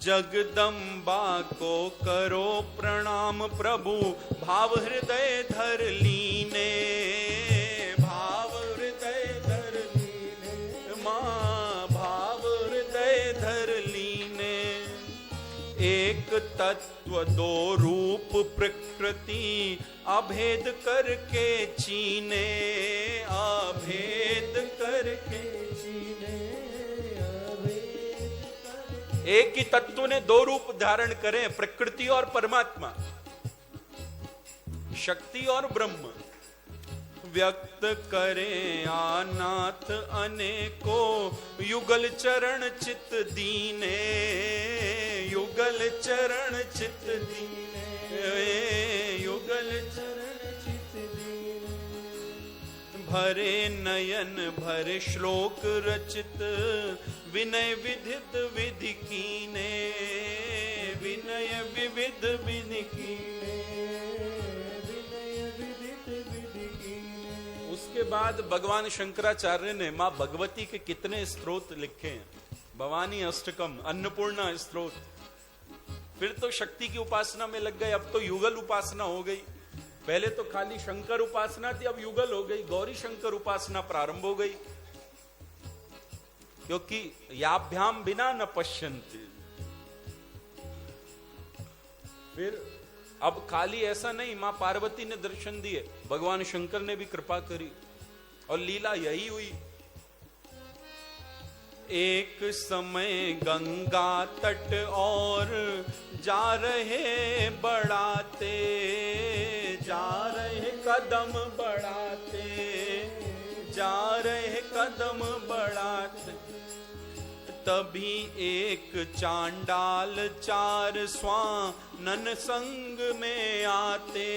जगदम्बा को करो प्रणाम प्रभु, भाव हृदय धर लीने, भाव हृदय धर लीने, मां भाव हृदय धर लीने। एक तत्व दो रूप प्रकृति, अभेद करके चीने, अभेद करके चीने, अभेद करके। एक ही तत्व ने दो रूप धारण करे, प्रकृति और परमात्मा, शक्ति और ब्रह्म। व्यक्त करे आनाथ अनेको, युगल चरण चित दीने, युगल चरण चित दीने, युगल चरण चित दीने। भरे नयन भरे श्लोक रचित, विनय विधित विधि कीने, विनय विविध विधि कीने, विनय विदित विधि कीने। बाद भगवान शंकराचार्य ने मां भगवती के कितने स्तोत्र लिखे हैं। भवानी अष्टकम, अन्नपूर्णा स्तोत्र। फिर तो शक्ति की उपासना में लग गए। अब तो युगल उपासना हो गई। पहले तो खाली शंकर उपासना थी, अब युगल हो गई। गौरी शंकर उपासना प्रारंभ हो गई, क्योंकि याभ्याम बिना न पश्यन्ति। फिर अब खाली ऐसा नहीं, मां पार्वती ने दर्शन दिए, भगवान शंकर ने भी कृपा करी और लीला यही हुई। एक समय गंगा तट और जा रहे बढ़ाते, जा रहे कदम बढ़ाते, जा रहे कदम बढ़ाते, तभी एक चांडाल चार स्वानन संग में आते,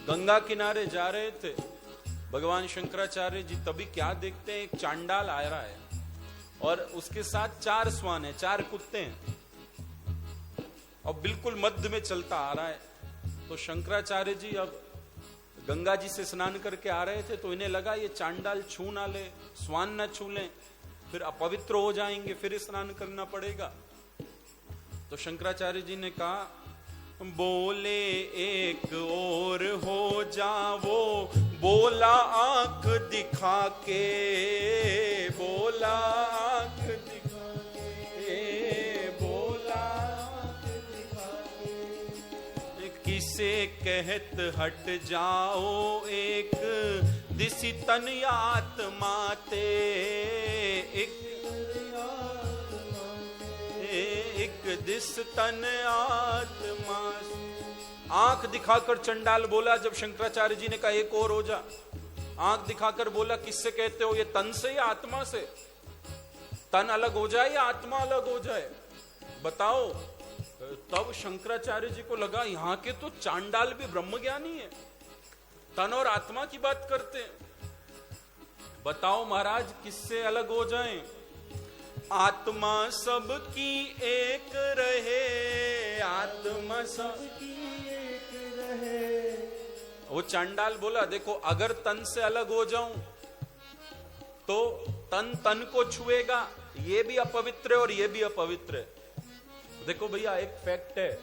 गंगा किनारे जा रहे थे भगवान शंकराचार्य जी, तभी क्या देखते हैं, एक चांडाल आ रहा है और उसके साथ चार स्वान है, चार कुत्ते हैं और बिल्कुल मध्य में चलता आ रहा है। तो शंकराचार्य जी अब गंगा जी से स्नान करके आ रहे थे, तो इन्हें लगा ये चांडाल छू ना ले, स्वान ना छू लें, फिर अपवित्र हो जाएंगे, फिर स्नान करना पड़ेगा। तो शंकराचार्य जी ने कहा, बोले एक और हो जावो, बोला आंख दिखा के, बोला आंख दिखा के, बोला आंख दिखा के, किसे कहत हट जाओ एक दिसी तन आत्मा ते, एक दिस तन आत्मा। आंख दिखाकर चंडाल बोला, जब शंकराचार्य जी ने कहा एक और हो जा, आंख दिखाकर बोला, किससे कहते हो, ये तन से या आत्मा से? तन अलग हो जाए या आत्मा अलग हो जाए, बताओ। तब शंकराचार्य जी को लगा यहां के तो चांडाल भी ब्रह्मज्ञानी है, तन और आत्मा की बात करते हैं, बताओ महाराज किससे अलग हो जाएं? आत्मा सबकी एक रहे, आत्मा सबकी एक रहे। वो चांडाल बोला, देखो अगर तन से अलग हो जाऊं तो तन तन को छुएगा, ये भी अपवित्र है और ये भी अपवित्र है। देखो भैया एक फैक्ट है,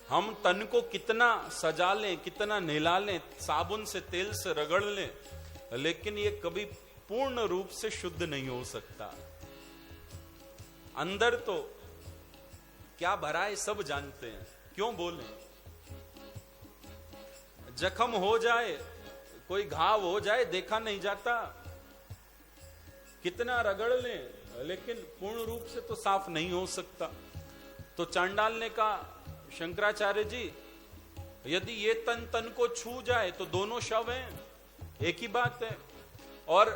हम तन को कितना सजा लें, कितना नहला लें, साबुन से तेल से रगड़ लें, लेकिन ये कभी पूर्ण रूप से शुद्ध नहीं हो सकता। अंदर तो क्या भरा है सब जानते हैं, क्यों बोलें? जख्म हो जाए, कोई घाव हो जाए, देखा नहीं जाता, कितना रगड़ लें, लेकिन पूर्ण रूप से तो साफ नहीं हो सकता। तो चांडाल ने कहा, शंकराचार्य जी यदि ये तन तन को छू जाए तो दोनों शव हैं, एक ही बात है। और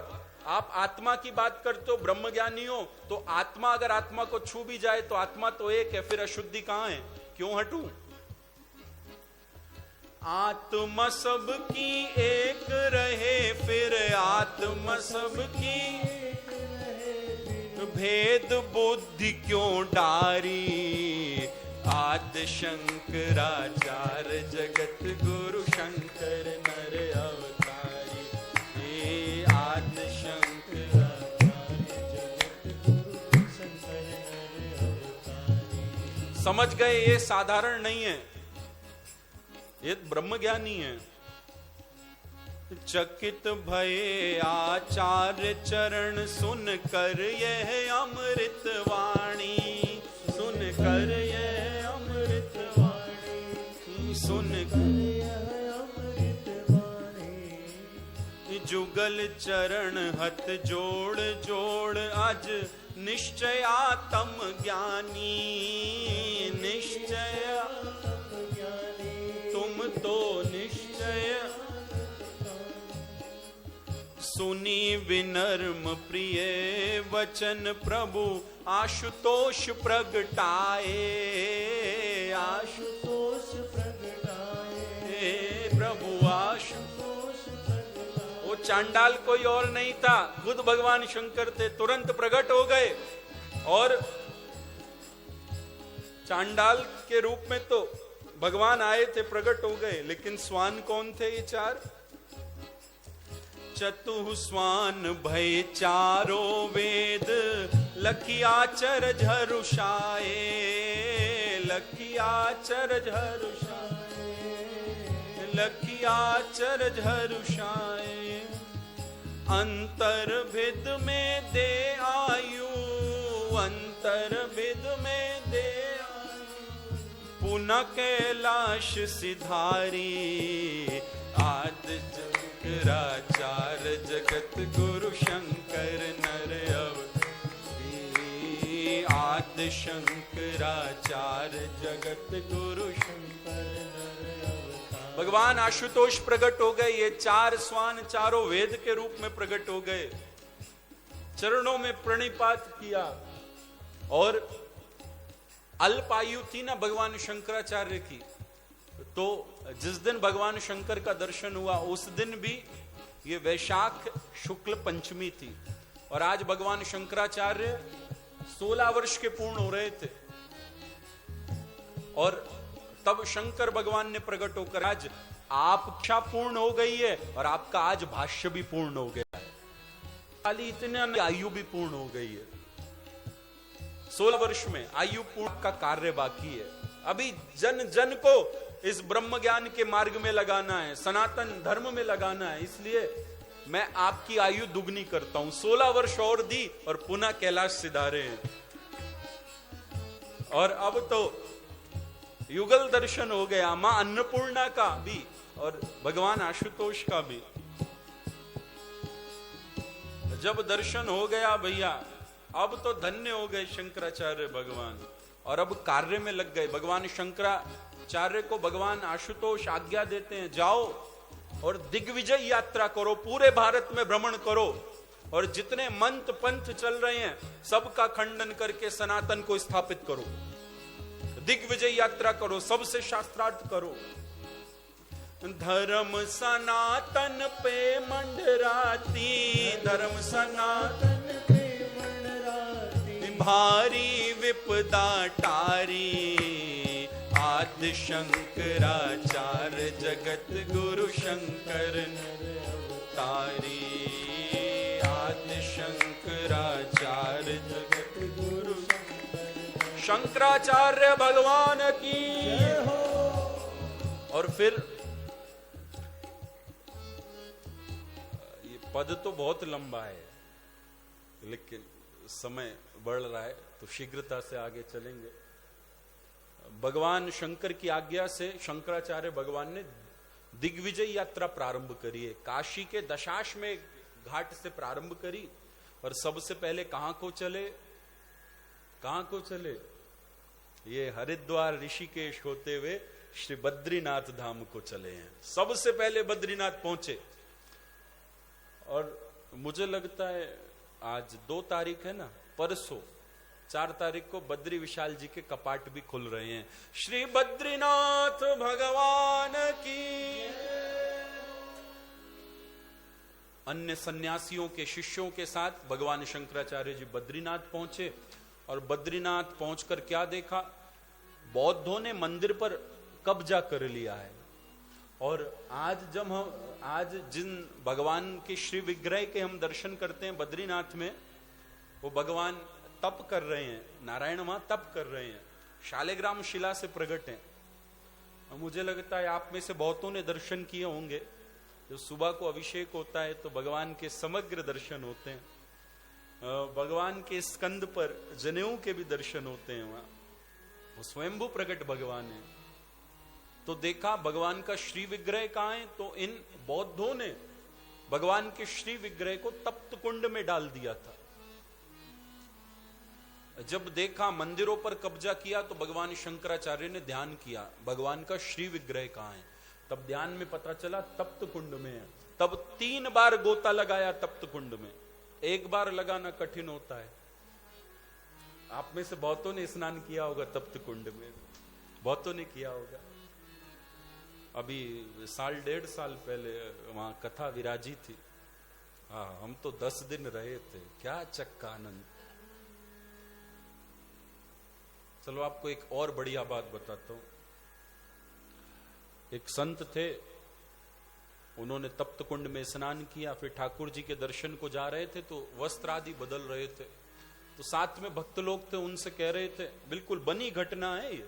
आप आत्मा की बात करते हो, ब्रह्मज्ञानी हो, तो आत्मा अगर आत्मा को छू भी जाए तो आत्मा तो एक है, फिर अशुद्धि कहां है, क्यों हटूं? आत्मा सबकी एक रहे, फिर आत्मा सबकी एक रहे, भेद बुद्धि क्यों डारी, आद्य शंकराचार्य जगत गुरु शंकर नर अवतारी, हे आद्य शंकराचार्य जगत गुरु शंकर नर अवतारी। समझ गए ये साधारण नहीं है, ये ब्रह्मज्ञानी है। चकित भये आचार्य चरण सुन कर यह अमृत वाणी, सुन कर यह अमृत वाणी, सुन कर यह अमृत वाणी। जुगल चरण हत जोड़ जोड़ अज निश्चय आत्म ज्ञानी, निश्चय तुम तो निश्चय। सुनी विनर्म प्रिय वचन प्रभु आशुतोष प्रगटाए, आशुतोष प्रगटाए, प्रभु आशुतोष प्रगटाए। वो चांडाल कोई और नहीं था, खुद भगवान शंकर थे, तुरंत प्रकट हो गए और चांडाल के रूप में तो भगवान आए थे, प्रकट हो गए, लेकिन स्वान कौन थे ये चार? चतुः स्वान भय चारो वेद, लखिया चर झरुषाए, लखिया चर झरुषाए, लखिया चर झरुषाए। अंतर भिद में दे आयु, अंतर भिद में दे आयु, पुनः कैलाश सिधारी, आदि शंकराचार्य जगत गुरु शंकर नर अवतारी, आदि शंकराचार्य जगत गुरु शंकर नर अवतारी। भगवान आशुतोष प्रकट हो गए, ये चार स्वान चारों वेद के रूप में प्रकट हो गए, चरणों में प्रणिपात किया। और अल्प आयु थी ना भगवान शंकराचार्य की, तो जिस दिन भगवान शंकर का दर्शन हुआ उस दिन भी ये वैशाख शुक्ल पंचमी थी, और आज भगवान शंकराचार्य 16 वर्ष के पूर्ण हो रहे थे। और तब शंकर भगवान ने प्रकट होकर, आज आपका पूर्ण हो गई है और आपका आज भाष्य भी पूर्ण हो गया है, खाली इतने आयु भी पूर्ण हो गई है। 16 वर्ष में आयु पूर्ण का कार्य बाकी है। अभी जन जन को इस ब्रह्म ज्ञान के मार्ग में लगाना है, सनातन धर्म में लगाना है, इसलिए मैं आपकी आयु दुगनी करता हूं। 16 वर्ष और दी और पुनः कैलाश सिधारे हैं। और अब तो युगल दर्शन हो गया, मां अन्नपूर्णा का भी और भगवान आशुतोष का भी। जब दर्शन हो गया भैया, अब तो धन्य हो गए शंकराचार्य भगवान, और अब कार्य में लग गए। भगवान शंकराचार्य को भगवान आशुतोष आज्ञा देते हैं, जाओ और दिग्विजय यात्रा करो, पूरे भारत में भ्रमण करो, और जितने मंत्र पंथ चल रहे हैं सबका खंडन करके सनातन को स्थापित करो, दिग्विजय यात्रा करो, सबसे शास्त्रार्थ करो। धर्म सनातन पे मंडराती, धर्म सनातन पे मंडराती, भारी विपदा टारी, आदि शंकराचार्य जगत गुरु शंकर अवतारी, आदि शंकराचार्य जगत गुरु शंकराचार्य भगवान की हो। और फिर ये पद तो बहुत लंबा है, लेकिन समय बढ़ रहा है तो शीघ्रता से आगे चलेंगे। भगवान शंकर की आज्ञा से शंकराचार्य भगवान ने दिग्विजय यात्रा प्रारंभ करी है। काशी के दशाश्वमेध घाट से प्रारंभ करी, और सबसे पहले कहां को चले? कहां को चले? ये हरिद्वार ऋषिकेश होते हुए श्री बद्रीनाथ धाम को चले हैं। सबसे पहले बद्रीनाथ पहुंचे। और मुझे लगता है आज 2 तारीख है ना, परसों 4 तारीख को बद्री विशाल जी के कपाट भी खुल रहे हैं। श्री बद्रीनाथ भगवान की। अन्य सन्यासियों के शिष्यों के साथ भगवान शंकराचार्य जी बद्रीनाथ पहुंचे, और बद्रीनाथ पहुंचकर क्या देखा? बौद्धों ने मंदिर पर कब्जा कर लिया है। और आज जिन भगवान के श्री विग्रह के हम दर्शन करते हैं बद्रीनाथ में, वो भगवान तप कर रहे हैं, नारायण वहां तप कर रहे हैं, शालिग्राम शिला से प्रकट हैं। मुझे लगता है आप में से बहुतों ने दर्शन किए होंगे। जो सुबह को अभिषेक होता है तो भगवान के समग्र दर्शन होते हैं, भगवान के स्कंद पर जनेऊ के भी दर्शन होते हैं। वहां वो स्वयंभू प्रकट भगवान है। तो देखा भगवान का श्री विग्रह कहां है, तो इन बौद्धों ने भगवान के श्री विग्रह को तप्त कुंड में डाल दिया था। जब देखा मंदिरों पर कब्जा किया तो भगवान शंकराचार्य ने ध्यान किया भगवान का श्री विग्रह कहां है। तब ध्यान में पता चला तप्त कुंड में है। तब 3 बार गोता लगाया तप्त कुंड में। 1 बार लगाना कठिन होता है। आप में से बहुतों ने स्नान किया होगा तप्त कुंड में, बहुतों ने किया होगा। अभी 1.5 साल पहले वहां कथा विराजी थी। हाँ, हम तो 10 दिन रहे थे। क्या चक्का आनंद। चलो आपको एक और बढ़िया बात बताता हूं। एक संत थे, उन्होंने तप्त कुंड में स्नान किया, फिर ठाकुर जी के दर्शन को जा रहे थे तो वस्त्र आदि बदल रहे थे, तो साथ में भक्त लोग थे, उनसे कह रहे थे, बिल्कुल बनी घटना है ये,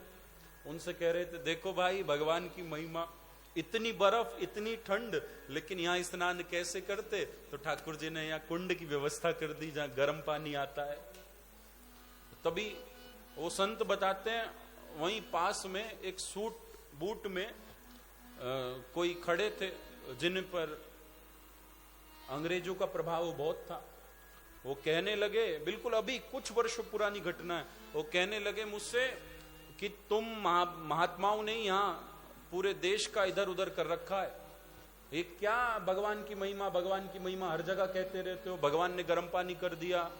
उनसे कह रहे थे देखो भाई भगवान की महिमा, इतनी बर्फ इतनी ठंड, लेकिन यहाँ स्नान कैसे करते? तो ठाकुर जी ने यहाँ कुंड की व्यवस्था कर दी जहाँ गर्म पानी आता है। तभी वो संत बताते हैं वहीं पास में एक सूट बूट में कोई खड़े थे जिन पर अंग्रेजों का प्रभाव बहुत था। वो कहने लगे, बिल्कुल अभी कुछ वर्ष पुरानी घटना है, वो कहने लगे मुझसे कि तुम महात्माओं ने यहाँ पूरे देश का इधर उधर कर रखा है, ये क्या भगवान की महिमा हर जगह कहते रहते हो, भगवान ने गर्म पानी कर दिया,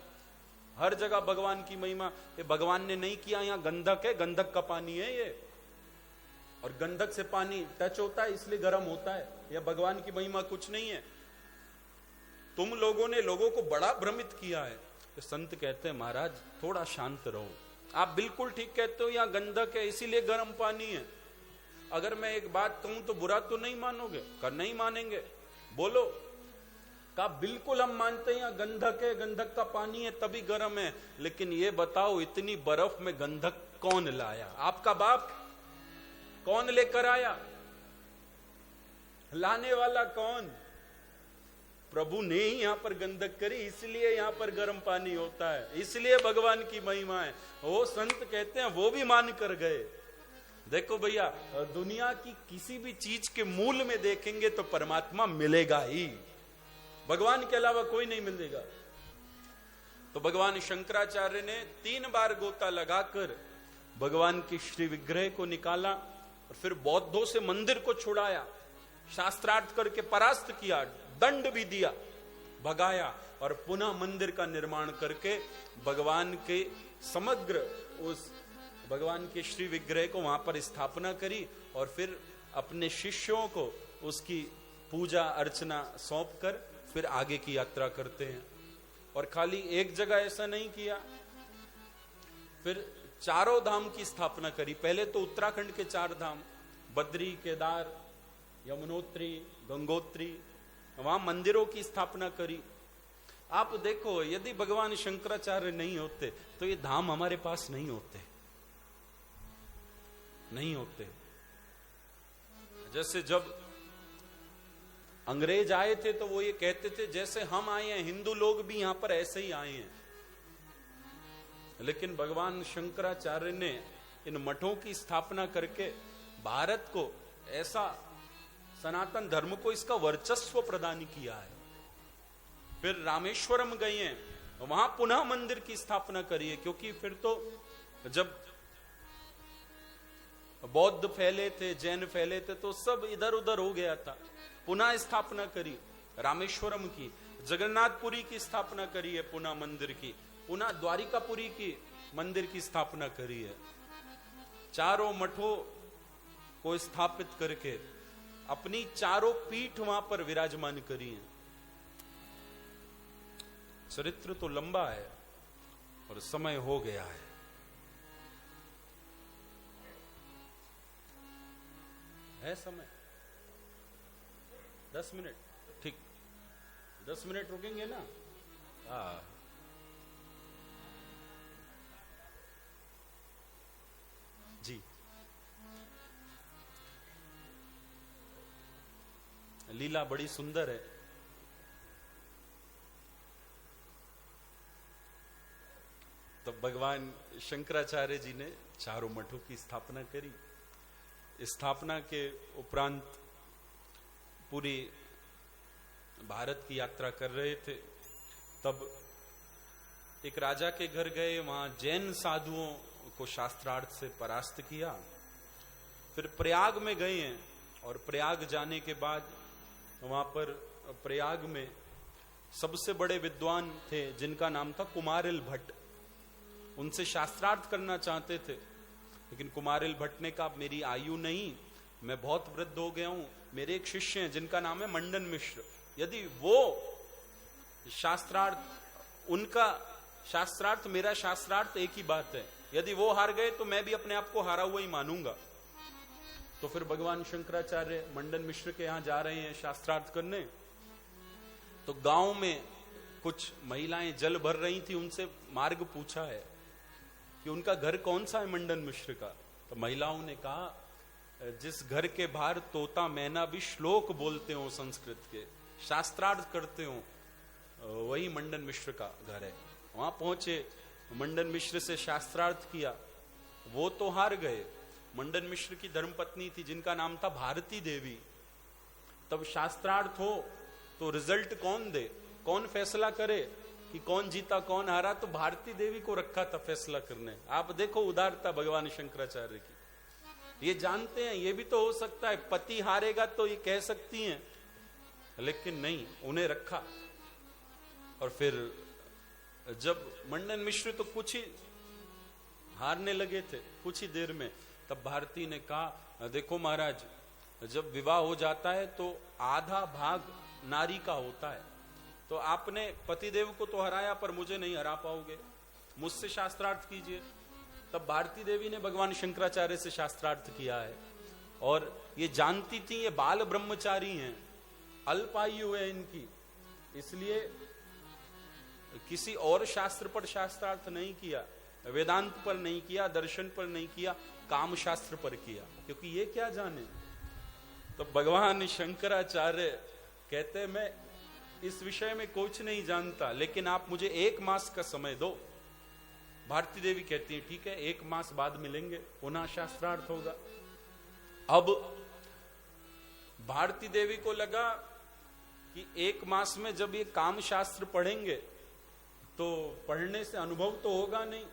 हर जगह भगवान की महिमा। ये भगवान ने नहीं किया, यहाँ गंधक है, गंधक का पानी है ये, और गंधक से पानी टच होता है इसलिए गर्म होता है, यह भगवान की महिमा कुछ नहीं है। तुम लोगों ने लोगों को बड़ा भ्रमित किया है। तो संत कहते हैं महाराज थोड़ा शांत रहो, आप बिल्कुल ठीक कहते हो, यहाँ गंधक है इसीलिए गर्म पानी है। अगर मैं एक बात कहूं तो बुरा तो नहीं मानोगे? कर नहीं मानेंगे, बोलो। कहा बिल्कुल हम मानते हैं यहाँ गंधक है, गंधक का पानी है तभी गर्म है, लेकिन ये बताओ इतनी बर्फ में गंधक कौन लाया? आपका बाप? कौन लेकर आया? लाने वाला कौन? प्रभु ने ही यहां पर गंधक करी, इसलिए यहां पर गर्म पानी होता है, इसलिए भगवान की महिमा है। वो संत कहते हैं वो भी मान कर गए। देखो भैया, दुनिया की किसी भी चीज के मूल में देखेंगे तो परमात्मा मिलेगा ही, भगवान के अलावा कोई नहीं मिलेगा। तो भगवान शंकराचार्य ने 3 बार गोता लगाकर भगवान की श्री विग्रह को निकाला और फिर बौद्धों से मंदिर को छुड़ाया, शास्त्रार्थ करके परास्त किया, दंड भी दिया, भगाया, और पुनः मंदिर का निर्माण करके भगवान के समग्र उस भगवान के श्री विग्रह को वहां पर स्थापना करी, और फिर अपने शिष्यों को उसकी पूजा अर्चना सौंप कर फिर आगे की यात्रा करते हैं। और खाली एक जगह ऐसा नहीं किया, फिर 4 धाम की स्थापना करी। पहले तो उत्तराखंड के 4 धाम, बद्री, केदार, यमुनोत्री, गंगोत्री, वहां मंदिरों की स्थापना करी। आप देखो, यदि भगवान शंकराचार्य नहीं होते तो ये धाम हमारे पास नहीं होते। जैसे जब अंग्रेज आए थे तो वो ये कहते थे जैसे हम आए हैं, हिंदू लोग भी यहां पर ऐसे ही आए हैं, लेकिन भगवान शंकराचार्य ने इन मठों की स्थापना करके भारत को ऐसा, सनातन धर्म को इसका वर्चस्व प्रदान किया है। फिर रामेश्वरम गए हैं, वहां पुनः मंदिर की स्थापना करी है, क्योंकि फिर तो जब बौद्ध फैले थे, जैन फैले थे, तो सब इधर उधर हो गया था। पुनः स्थापना करी रामेश्वरम की, जगन्नाथपुरी की स्थापना करी है पुनः मंदिर की, पुनः द्वारिकापुरी की मंदिर की स्थापना करी है। 4 मठों को स्थापित करके अपनी 4 पीठ वहां पर विराजमान करी है। चरित्र तो लंबा है और समय हो गया है समय 10 मिनट, ठीक 10 मिनट रुकेंगे ना? हाँ, जी। लीला बड़ी सुंदर है। तो भगवान शंकराचार्य जी ने 4 मठों की स्थापना करी। स्थापना के उपरांत पूरी भारत की यात्रा कर रहे थे, तब एक राजा के घर गए, वहां जैन साधुओं को शास्त्रार्थ से परास्त किया। फिर प्रयाग में गए हैं, और प्रयाग जाने के बाद वहां पर प्रयाग में सबसे बड़े विद्वान थे जिनका नाम था कुमारिल भट्ट। उनसे शास्त्रार्थ करना चाहते थे, लेकिन कुमारिल भट्ट ने कहा मेरी आयु नहीं, मैं बहुत वृद्ध हो गया हूं, मेरे एक शिष्य हैं जिनका नाम है मंडन मिश्र, यदि वो शास्त्रार्थ, उनका शास्त्रार्थ मेरा शास्त्रार्थ एक ही बात है, यदि वो हार गए तो मैं भी अपने आप को हारा हुआ ही मानूंगा। तो फिर भगवान शंकराचार्य मंडन मिश्र के यहां जा रहे हैं शास्त्रार्थ करने। तो गांव में कुछ महिलाएं जल भर रही थी, उनसे मार्ग पूछा है कि उनका घर कौन सा है मंडन मिश्र का। तो महिलाओं ने कहा, जिस घर के बाहर तोता मैना भी श्लोक बोलते हो, संस्कृत के शास्त्रार्थ करते हो, वही मंडन मिश्र का घर है। वहां पहुंचे, मंडन मिश्र से शास्त्रार्थ किया, वो तो हार गए। मंडन मिश्र की धर्मपत्नी थी जिनका नाम था भारती देवी। तब शास्त्रार्थ हो तो रिजल्ट कौन दे, कौन फैसला करे कि कौन जीता कौन हारा, तो भारती देवी को रखा था फैसला करने। आप देखो उदारता भगवान शंकराचार्य की। ये जानते हैं ये भी तो हो सकता है पति हारेगा तो ये कह सकती हैं, लेकिन नहीं, उन्हें रखा। और फिर जब मंडन मिश्र तो कुछ ही हारने लगे थे कुछ ही देर में, तब भारती ने कहा, देखो महाराज, जब विवाह हो जाता है तो आधा भाग नारी का होता है। तो आपने पतिदेव को तो हराया पर मुझे नहीं हरा पाओगे, मुझसे शास्त्रार्थ कीजिए। तब भारती देवी ने भगवान शंकराचार्य से शास्त्रार्थ किया है। और ये जानती थी ये बाल ब्रह्मचारी हैं, अल्पायु है इनकी, इसलिए किसी और शास्त्र पर शास्त्रार्थ नहीं किया, वेदांत पर नहीं किया, दर्शन पर नहीं किया, काम शास्त्र पर किया, क्योंकि ये क्या जाने। तो भगवान शंकराचार्य कहते, मैं इस विषय में कुछ नहीं जानता, लेकिन आप मुझे 1 मास का समय दो। भारती देवी कहती है, ठीक है, 1 मास बाद मिलेंगे, पुनः शास्त्रार्थ होगा। अब भारती देवी को लगा कि 1 मास में जब ये काम शास्त्र पढ़ेंगे तो पढ़ने से अनुभव तो होगा नहीं,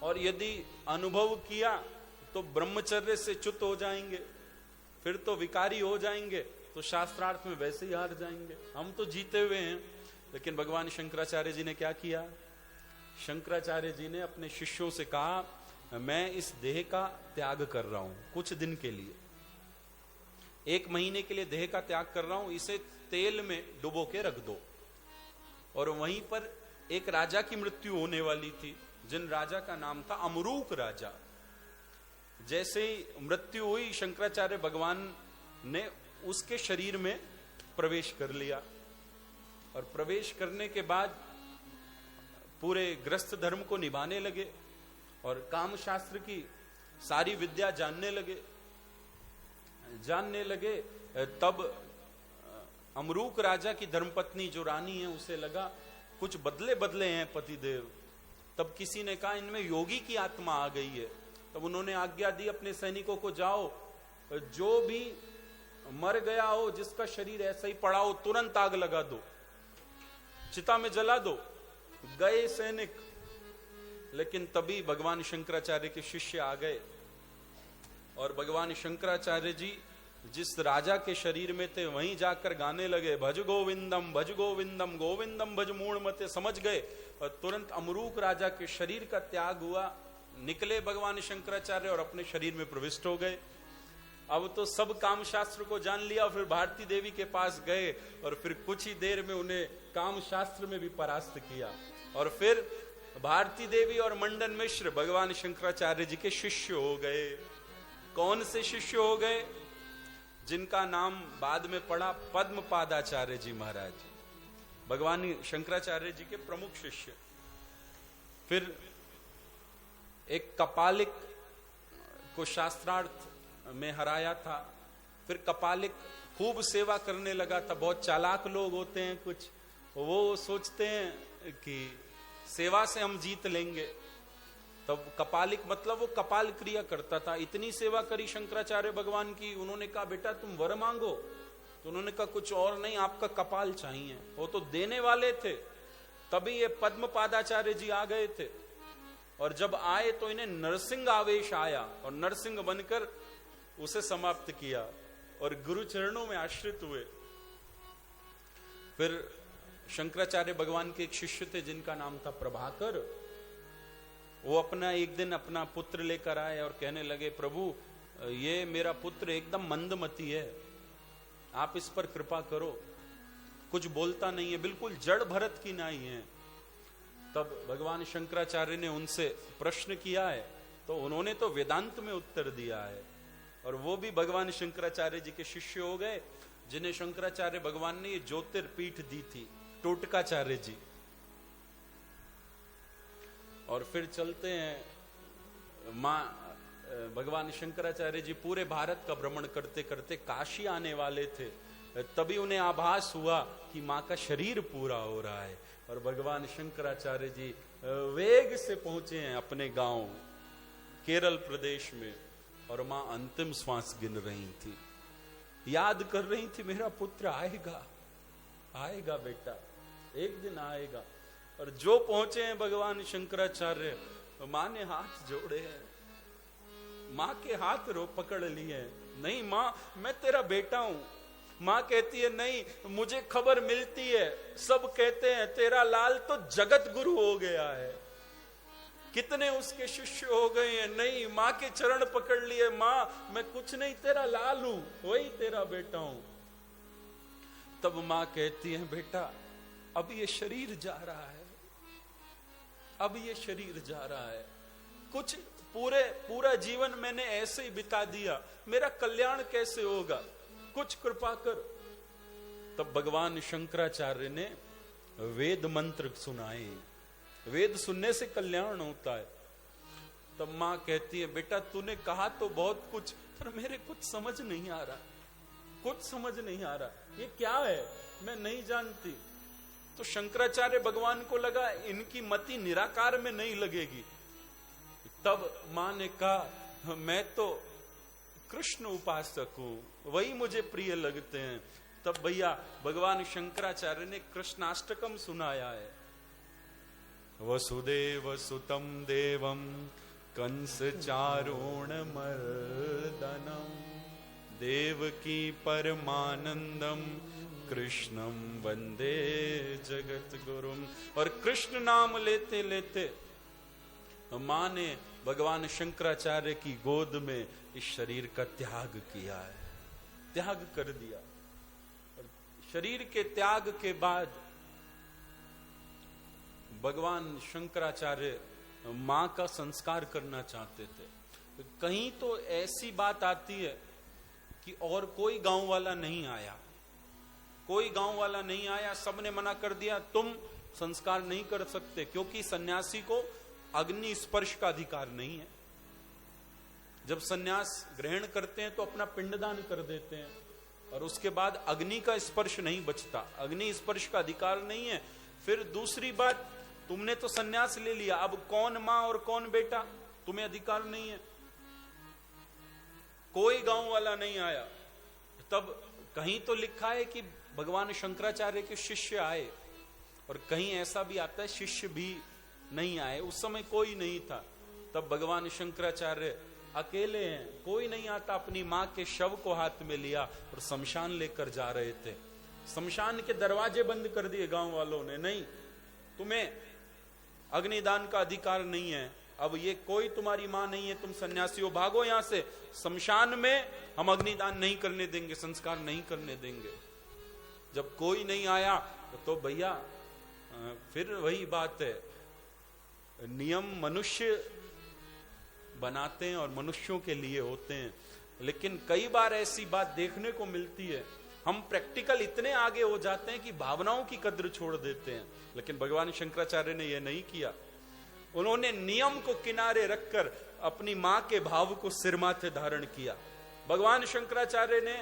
और यदि अनुभव किया तो ब्रह्मचर्य से च्युत हो जाएंगे, फिर तो विकारी हो जाएंगे, तो शास्त्रार्थ में वैसे ही हार जाएंगे। हम तो जीते हुए हैं। लेकिन भगवान शंकराचार्य जी ने क्या किया, शंकराचार्य जी ने अपने शिष्यों से कहा, मैं इस देह का त्याग कर रहा हूं कुछ दिन के लिए, 1 महीने के लिए देह का त्याग कर रहा हूं, इसे तेल में डुबो के रख दो। और वहीं पर एक राजा की मृत्यु होने वाली थी, जिन राजा का नाम था अमरूक राजा। जैसे ही मृत्यु हुई, शंकराचार्य भगवान ने उसके शरीर में प्रवेश कर लिया। और प्रवेश करने के बाद पूरे गृहस्थ धर्म को निभाने लगे और काम शास्त्र की सारी विद्या जानने लगे। तब अमरूक राजा की धर्मपत्नी जो रानी है, उसे लगा कुछ बदले हैं पतिदेव। तब किसी ने कहा, इनमें योगी की आत्मा आ गई है। तब उन्होंने आज्ञा दी अपने सैनिकों को, जाओ, जो भी मर गया हो, जिसका शरीर ऐसा ही पड़ा हो, तुरंत आग लगा दो, चिता में जला दो। गए सैनिक, लेकिन तभी भगवान शंकराचार्य के शिष्य आ गए और भगवान शंकराचार्य जी जिस राजा के शरीर में थे वहीं जाकर गाने लगे, भज गोविंदम गोविंदम भज मूढ़मते। समझ गए और तुरंत अमरूक राजा के शरीर का त्याग हुआ। निकले भगवान शंकराचार्य और अपने शरीर में प्रविष्ट हो गए। अब तो सब काम शास्त्र को जान लिया। फिर भारती देवी के पास गए और फिर कुछ ही देर में उन्हें काम शास्त्र में भी परास्त किया। और फिर भारती देवी और मंडन मिश्र भगवान शंकराचार्य जी के शिष्य हो गए। कौन से शिष्य हो गए? जिनका नाम बाद में पड़ा पद्मपादाचार्य जी महाराज, भगवान शंकराचार्य जी के प्रमुख शिष्य। फिर एक कपालिक को शास्त्रार्थ में हराया था। फिर कपालिक खूब सेवा करने लगा था। बहुत चालाक लोग होते हैं कुछ, वो सोचते हैं कि सेवा से हम जीत लेंगे। तब कपालिक मतलब वो कपाल क्रिया करता था। इतनी सेवा करी शंकराचार्य भगवान की, उन्होंने कहा बेटा तुम वर मांगो। तो उन्होंने कहा कुछ और नहीं, आपका कपाल चाहिए। वो तो देने वाले थे। तभी ये पद्मपादाचार्य जी आ गए थे और जब आए तो इन्हें नरसिंह आवेश आया और नरसिंह बनकर उसे समाप्त किया और गुरु चरणों में आश्रित हुए। फिर शंकराचार्य भगवान के एक शिष्य थे जिनका नाम था प्रभाकर। वो एक दिन अपना पुत्र लेकर आए और कहने लगे, प्रभु ये मेरा पुत्र एकदम मंदमती है, आप इस पर कृपा करो। कुछ बोलता नहीं है, बिल्कुल जड़ भरत की नाई है। तब भगवान शंकराचार्य ने उनसे प्रश्न किया है, तो उन्होंने तो वेदांत में उत्तर दिया है, और वो भी भगवान शंकराचार्य जी के शिष्य हो गए, जिन्हें शंकराचार्य भगवान ने ये ज्योतिर्पीठ दी थी, टोटकाचार्य जी। और फिर चलते हैं, माँ भगवान शंकराचार्य जी पूरे भारत का भ्रमण करते करते काशी आने वाले थे, तभी उन्हें आभास हुआ कि माँ का शरीर पूरा हो रहा है, और भगवान शंकराचार्य जी वेग से पहुंचे हैं अपने गांव केरल प्रदेश में, और माँ अंतिम श्वास गिन रही थी, याद कर रही थी मेरा पुत्र आएगा, आएगा बेटा, एक दिन आएगा। और जो पहुंचे हैं भगवान शंकराचार्य, माँ ने हाथ जोड़े हैं, माँ के हाथ रो पकड़ लिए, नहीं माँ मैं तेरा बेटा हूं। माँ कहती है नहीं, मुझे खबर मिलती है, सब कहते हैं तेरा लाल तो जगत गुरु हो गया है, कितने उसके शिष्य हो गए हैं। नहीं, माँ के चरण पकड़ लिए, माँ मैं कुछ नहीं, तेरा लाल हूं, वही तेरा बेटा हूं। तब माँ कहती है बेटा अब ये शरीर जा रहा है, अब ये शरीर जा रहा है, कुछ पूरा जीवन मैंने ऐसे ही बिता दिया, मेरा कल्याण कैसे होगा, कुछ कृपा कर। तब भगवान शंकराचार्य ने वेद मंत्र सुनाए, वेद सुनने से कल्याण होता है। तब माँ कहती है बेटा तूने कहा तो बहुत कुछ, पर मेरे कुछ समझ नहीं आ रहा, कुछ समझ नहीं आ रहा, ये क्या है मैं नहीं जानती। तो शंकराचार्य भगवान को लगा इनकी मति निराकार में नहीं लगेगी। तब माँ ने कहा मैं तो कृष्ण उपासक हूं, वही मुझे प्रिय लगते हैं। तब भैया भगवान शंकराचार्य ने कृष्णाष्टकम सुनाया है, वसुदेव सुतम देवम कंस चारुण मर्दनम देवकी परमानंदम कृष्णम वंदे जगत गुरुम। और कृष्ण नाम लेते लेते मां ने भगवान शंकराचार्य की गोद में इस शरीर का त्याग किया है, त्याग कर दिया। और शरीर के त्याग के बाद भगवान शंकराचार्य मां का संस्कार करना चाहते थे। कहीं तो ऐसी बात आती है कि और कोई गांव वाला नहीं आया, कोई गांव वाला नहीं आया, सबने मना कर दिया तुम संस्कार नहीं कर सकते, क्योंकि सन्यासी को अग्नि स्पर्श का अधिकार नहीं है। जब सन्यास ग्रहण करते हैं तो अपना पिंडदान कर देते हैं, और उसके बाद अग्नि का स्पर्श नहीं बचता, अग्नि स्पर्श का अधिकार नहीं है। फिर दूसरी बात, तुमने तो सन्यास ले लिया, अब कौन मां और कौन बेटा, तुम्हें अधिकार नहीं है। कोई गांव वाला नहीं आया। तब कहीं तो लिखा है कि भगवान शंकराचार्य के शिष्य आए, और कहीं ऐसा भी आता है शिष्य भी नहीं आए, उस समय कोई नहीं था। तब भगवान शंकराचार्य अकेले हैं, कोई नहीं आता, अपनी मां के शव को हाथ में लिया और शमशान लेकर जा रहे थे। शमशान के दरवाजे बंद कर दिए गांव वालों ने, नहीं तुम्हें अग्निदान का अधिकार नहीं है, अब ये कोई तुम्हारी मां नहीं है, तुम सन्यासी हो, भागो यहां से, शमशान में हम अग्निदान नहीं करने देंगे, संस्कार नहीं करने देंगे। जब कोई नहीं आया तो भैया फिर वही बात है, नियम मनुष्य बनाते हैं और मनुष्यों के लिए होते हैं। लेकिन कई बार ऐसी बात देखने को मिलती है, हम प्रैक्टिकल इतने आगे हो जाते हैं कि भावनाओं की कद्र छोड़ देते हैं। लेकिन भगवान शंकराचार्य ने यह नहीं किया, उन्होंने नियम को किनारे रखकर अपनी मां के भाव को सिर माथे धारण किया। भगवान शंकराचार्य ने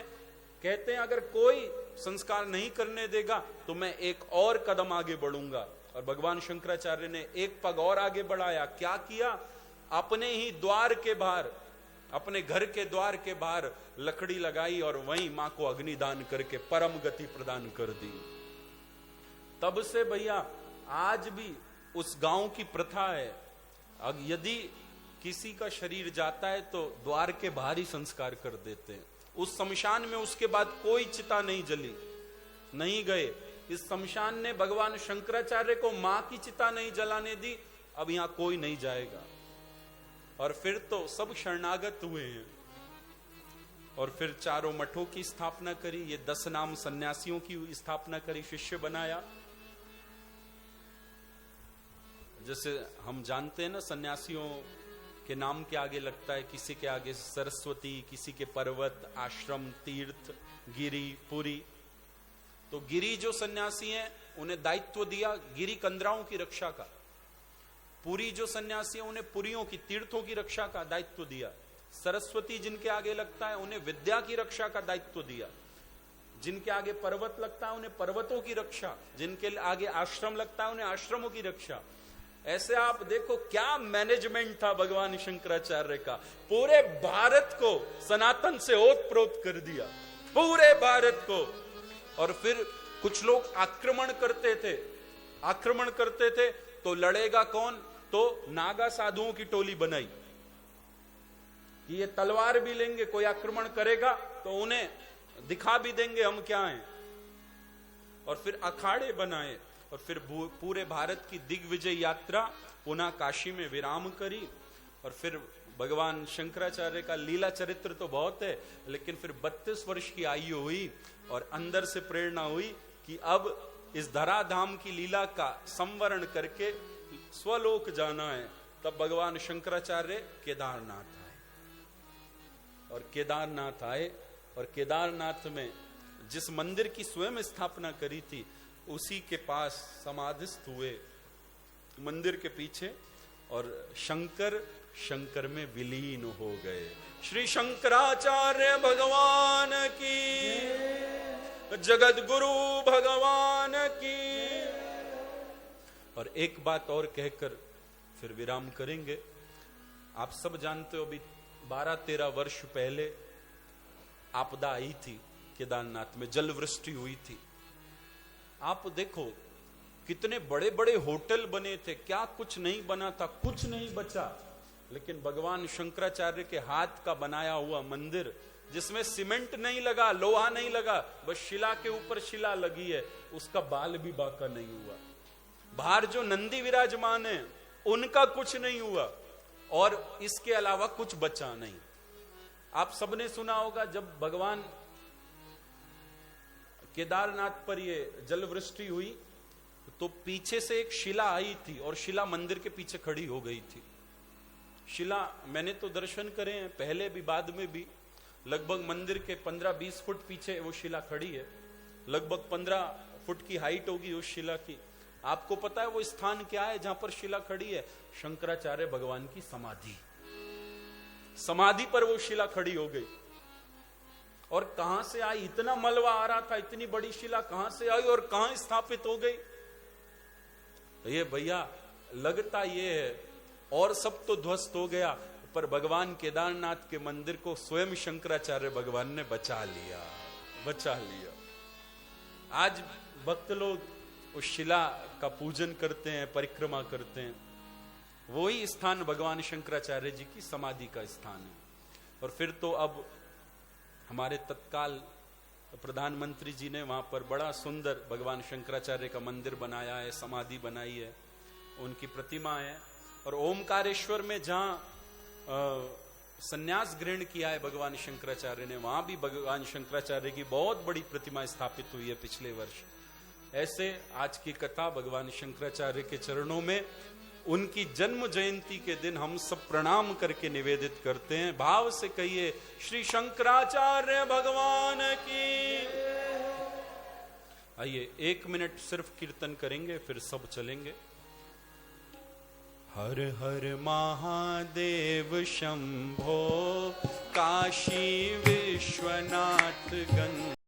कहते हैं अगर कोई संस्कार नहीं करने देगा तो मैं एक और कदम आगे बढ़ूंगा। और भगवान शंकराचार्य ने एक पग और आगे बढ़ाया। क्या किया? अपने ही द्वार के बाहर, अपने घर के द्वार के बाहर लकड़ी लगाई और वहीं मां को अग्निदान करके परम गति प्रदान कर दी। तब से भैया आज भी उस गांव की प्रथा है, यदि किसी का शरीर जाता है तो द्वार के बाहर ही संस्कार कर देते हैं। उस शमशान में उसके बाद कोई चिता नहीं जली, नहीं गए। इस शमशान ने भगवान शंकराचार्य को मां की चिता नहीं जलाने दी, अब यहां कोई नहीं जाएगा। और फिर तो सब शरणागत हुए हैं, और फिर चारों मठों की स्थापना करी, ये 10 नाम सन्यासियों की स्थापना करी, शिष्य बनाया। जैसे हम जानते हैं ना, सन्यासियों के नाम के आगे लगता है किसी के आगे सरस्वती, किसी के पर्वत, आश्रम, तीर्थ, गिरी, पुरी। तो गिरी जो सन्यासी हैं उन्हें दायित्व दिया गिरी कंदराओं की रक्षा का। पुरी जो सन्यासी हैं उन्हें पुरियों की, तीर्थों की रक्षा का दायित्व दिया। सरस्वती जिनके आगे लगता है उन्हें विद्या की रक्षा का दायित्व दिया। जिनके आगे पर्वत लगता है उन्हें पर्वतों की रक्षा, जिनके आगे आश्रम लगता है उन्हें आश्रमों की रक्षा। ऐसे आप देखो क्या मैनेजमेंट था भगवान शंकराचार्य का। पूरे भारत को सनातन से ओतप्रोत कर दिया, पूरे भारत को। और फिर कुछ लोग आक्रमण करते थे तो लड़ेगा कौन? तो नागा साधुओं की टोली बनाई कि ये तलवार भी लेंगे, कोई आक्रमण करेगा तो उन्हें दिखा भी देंगे हम क्या हैं। और फिर अखाड़े बनाए और फिर पूरे भारत की दिग्विजय यात्रा पुनः काशी में विराम करी। और फिर भगवान शंकराचार्य का लीला चरित्र तो बहुत है, लेकिन फिर 32 वर्ष की आयु हुई और अंदर से प्रेरणा हुई कि अब इस धराधाम की लीला का संवरण करके स्वलोक जाना है। तब भगवान शंकराचार्य केदारनाथ आए और केदारनाथ में जिस मंदिर की स्वयं स्थापना करी थी उसी के पास समाधिस्थ हुए मंदिर के पीछे, और शंकर में विलीन हो गए। श्री शंकराचार्य भगवान की, जगत गुरु भगवान की। और एक बात और कहकर फिर विराम करेंगे। आप सब जानते हो अभी 12-13 वर्ष पहले आपदा आई थी, केदारनाथ में जल वृष्टि हुई थी। आप देखो कितने बड़े बड़े होटल बने थे, क्या कुछ नहीं बना था, कुछ नहीं बचा। लेकिन भगवान शंकराचार्य के हाथ का बनाया हुआ मंदिर, जिसमें सीमेंट नहीं लगा, लोहा नहीं लगा, बस शिला के ऊपर शिला लगी है, उसका बाल भी बांका नहीं हुआ। बाहर जो नंदी विराजमान है उनका कुछ नहीं हुआ, और इसके अलावा कुछ बचा नहीं। आप सबने सुना होगा जब भगवान केदारनाथ पर ये जल वृष्टि हुई तो पीछे से एक शिला आई थी और शिला मंदिर के पीछे खड़ी हो गई थी। शिला मैंने तो दर्शन करे हैं पहले भी बाद में भी, लगभग मंदिर के 15-20 फुट पीछे वो शिला खड़ी है। लगभग 15 फुट की हाइट होगी उस शिला की। आपको पता है वो स्थान क्या है जहां पर शिला खड़ी है? शंकराचार्य भगवान की समाधि पर वो शिला खड़ी हो गई। और कहां से आई? इतना मलबा आ रहा था, इतनी बड़ी शिला कहां से आई और कहां स्थापित हो गई? ये भैया लगता ये है, और सब तो ध्वस्त हो गया, पर भगवान केदारनाथ के मंदिर को स्वयं शंकराचार्य भगवान ने बचा लिया। आज भक्त लोग उस शिला का पूजन करते हैं, परिक्रमा करते हैं। वही स्थान भगवान शंकराचार्य जी की समाधि का स्थान है। और फिर तो अब हमारे तत्काल प्रधानमंत्री जी ने वहां पर बड़ा सुंदर भगवान शंकराचार्य का मंदिर बनाया है, समाधि बनाई है, उनकी प्रतिमा है। और ओमकारेश्वर में जहां संन्यास ग्रहण किया है भगवान शंकराचार्य ने, वहां भी भगवान शंकराचार्य की बहुत बड़ी प्रतिमा स्थापित हुई है पिछले वर्ष। ऐसे आज की कथा भगवान शंकराचार्य के चरणों में उनकी जन्म जयंती के दिन हम सब प्रणाम करके निवेदित करते हैं। भाव से कहिए श्री शंकराचार्य भगवान की। आइए 1 मिनट सिर्फ कीर्तन करेंगे, फिर सब चलेंगे। हर हर महादेव शंभो, काशी विश्वनाथ गंगा।